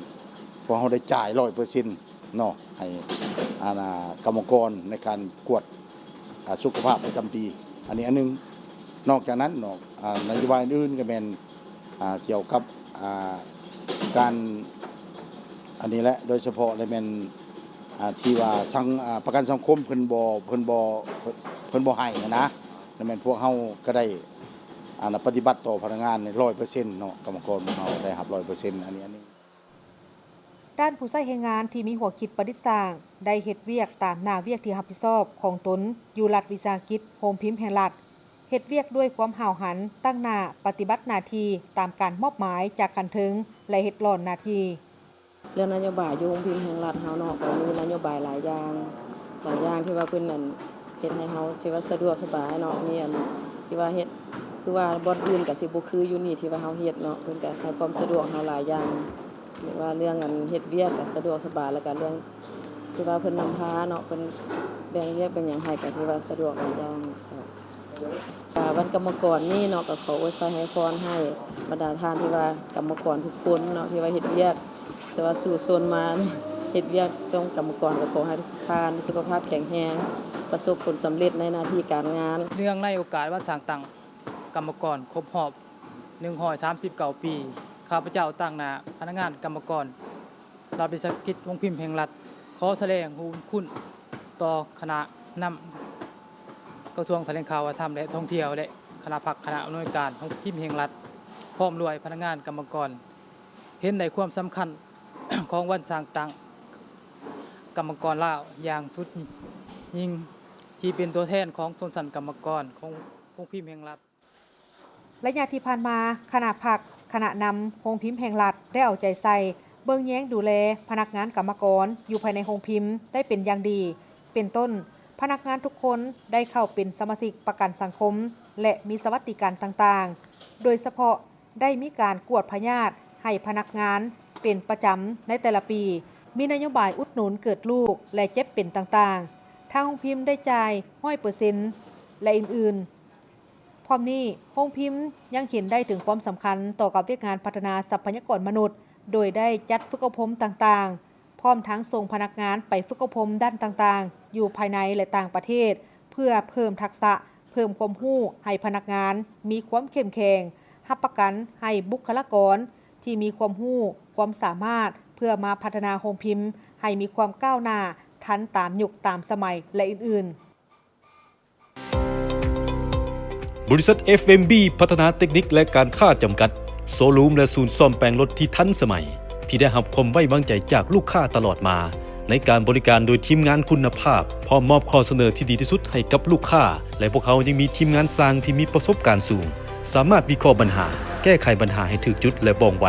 พวกเฮาได้จ่าย 100% เนาะให้กรรมกรในการกวดสุขภาพประจำปีอันนี้อันนึงนอกจากนั้นเนาะนโยบายอื่นก็แม่นเกี่ยวกับการอันนี้แหละโดยเฉพาะเลยแม่นที่ว่าประกันสังคมเพิ่นบ่ให้นะนั่นแม่นพวกเฮาก็ได้ปฏิบัติต่อพนักงานใน 100% เนาะกรรมกรของเฮาได้รับ 100% อันนี้ด้านผู้ใช้แรงงานที่มีหัวคิดประดิษฐ์สร้างได้เฮ็ดเวียกตามหน้าเวียกที่รับผิดชอบของตนอยู่รัฐวิสาหกิจโฮมพิมพ์แห่งรัฐเฮ็ดเวียกด้วยความห้าวหันตั้งหน้าปฏิบัติหน้าที่ตามการมอบหมายจากคันถึงและเฮ็ดหล่อนหน้าที่เรื่องนโยบายอยู่โฮมพิมพ์แห่งรัฐเฮาเนาะก็มีนโยบายหลายอย่างที่ว่าเพิ่นนั่นเฮ็ดให้เฮาที่ว่าสะดวกสบายเนาะมีอันที่ว่าเฮ็ดคือว่าบ่อนอื่นก็สิบ่คืออยู่นี่ที่ว่าเฮาเฮ็ดเนาะเพิ่นก็ให้ความสะดวกเฮาหลายอย่างหรือว่าเรื่องอันเฮ็ดเวียกก็สะดวกสบายแล้วก็เรื่องที่ว่าเพิ่นนำพาเนาะเพิ่นแบ่งเวียกเป็นหยังให้ก็ที่ว่าสะดวกหลายอย่างวันกรรมกรนี่เนาะก็ขออวยพรให้พรให้บรรดาท่านที่ว่ากรรมกรทุกคนเนาะที่ว่าเฮ็ดเวียกแต่ว่าสู่ชนมาเฮ็ดเวียกช่วงกรรมกรก็ขอให้ทุกท่านสุขภาพแข็งแรงประสบผลสำเร็จในหน้าที่การงานเนื่องในโอกาสวันสร้างตั้งกรรมกรครบรอบ139 ปีข้าพเจ้าตั้งหน้าพนักงานกรรมกรรัฐวิสาหกิจโรงพิมพ์แห่งรัฐขอแสดงคุณต่อคณะนำกระทรวงแถลงข่าววัฒนธรรมและท่องเที่ยวและคณะคณะอำนวยการโรงพิมพ์แห่งรัฐพร้อมด้วยพนักงานกรรมกรเห็นในความสำคัญ ของวันสร้างตั้งกรรมกรลาวอย่างสุดยิ่งที่เป็นตัวแทนของชนชั้นกรรมกรของโรงพิมพ์แห่งรัฐระยะที่ผ่านมาคณะนำโรงพิมพ์แห่งรัฐได้เอาใจใส่เบิ่งแย้งดูแลพนักงานกรรมกรอยู่ภายในโรงพิมพ์ได้เป็นอย่างดีเป็นต้นพนักงานทุกคนได้เข้าเป็นสมาชิกประกันสังคมและมีสวัสดิการต่างๆโดยเฉพาะได้มีการกวดพยาธิให้พนักงานเป็นประจำในแต่ละปีมีนโยบายอุดหนุนเกิดลูกและเจ็บเป็นต่างๆทางโรงพิมพ์ได้จ่าย 100% และอื่นๆพร้อมนี้โรงพิมพ์ยังเห็นได้ถึงความสำคัญต่อกับเวียกงานพัฒนาทรัพยากรมนุษย์โดยได้จัดฝึกอบรมต่างๆพร้อมทั้งส่งพนักงานไปฝึกอบรมด้านต่างๆอยู่ภายในและต่างประเทศเพื่อเพิ่มทักษะเพิ่มความรู้ให้พนักงานมีความเข้มแข็งรับประกันให้บุคลากรที่มีความรู้ความสามารถเพื่อมาพัฒนาโรงพิมพ์ให้มีความก้าวหน้าทันตามยุคตามสมัยและอื่นบริษัท FMB พัฒนาเทคนิคและการค้าจำกัดโซลูมและศูนย์ซ่อมแปลงรถที่ทันสมัยที่ได้รับความไว้วางใจจากลูกค้าตลอดมาในการบริการโดยทีมงานคุณภาพพร้อมมอบข้อเสนอที่ดีที่สุดให้กับลูกค้าและพวกเขายังมีทีมงานสร้างที่มีประสบการณ์สูงสามารถวิเคราะห์ปัญหาแก้ไขปัญหาให้ถูกจุดและว่องไว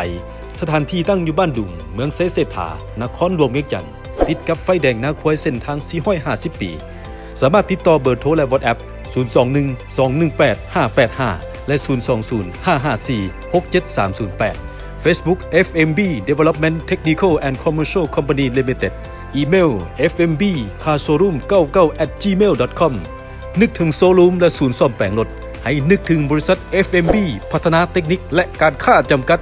สถานที่ตั้งอยู่บ้านดุงเมืองเซเสถานครหลวงเวียงจันทน์ติดกับไฟแดงนาควายเส้นทาง450 ปีสามารถติดต่อเบอร์โทรและ WhatsApp 021-218-585 และ 020-554-67308 Facebook FMB Development Technical and Commercial Company Limited อีเมล fmbcarshowroom99@gmail.com นึกถึงโซลูมและศูนย์ซ่อมแปลงรถให้นึกถึงบริษัท FMB พัฒนาเทคนิคและการค้าจำกัด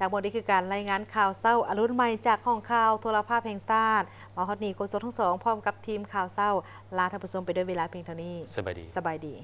ทั้งหมดนี้คือการรายงานข่าวเศร้าอรุณใหม่จากห้องข่าวโทรภาพแห่งชาติมาฮอดนี้โฆษกทั้งสองพร้อมกับทีมข่าวเศร้าลาท่านผู้ชมไปด้วยเวลาเพียงเท่านี้สบายดี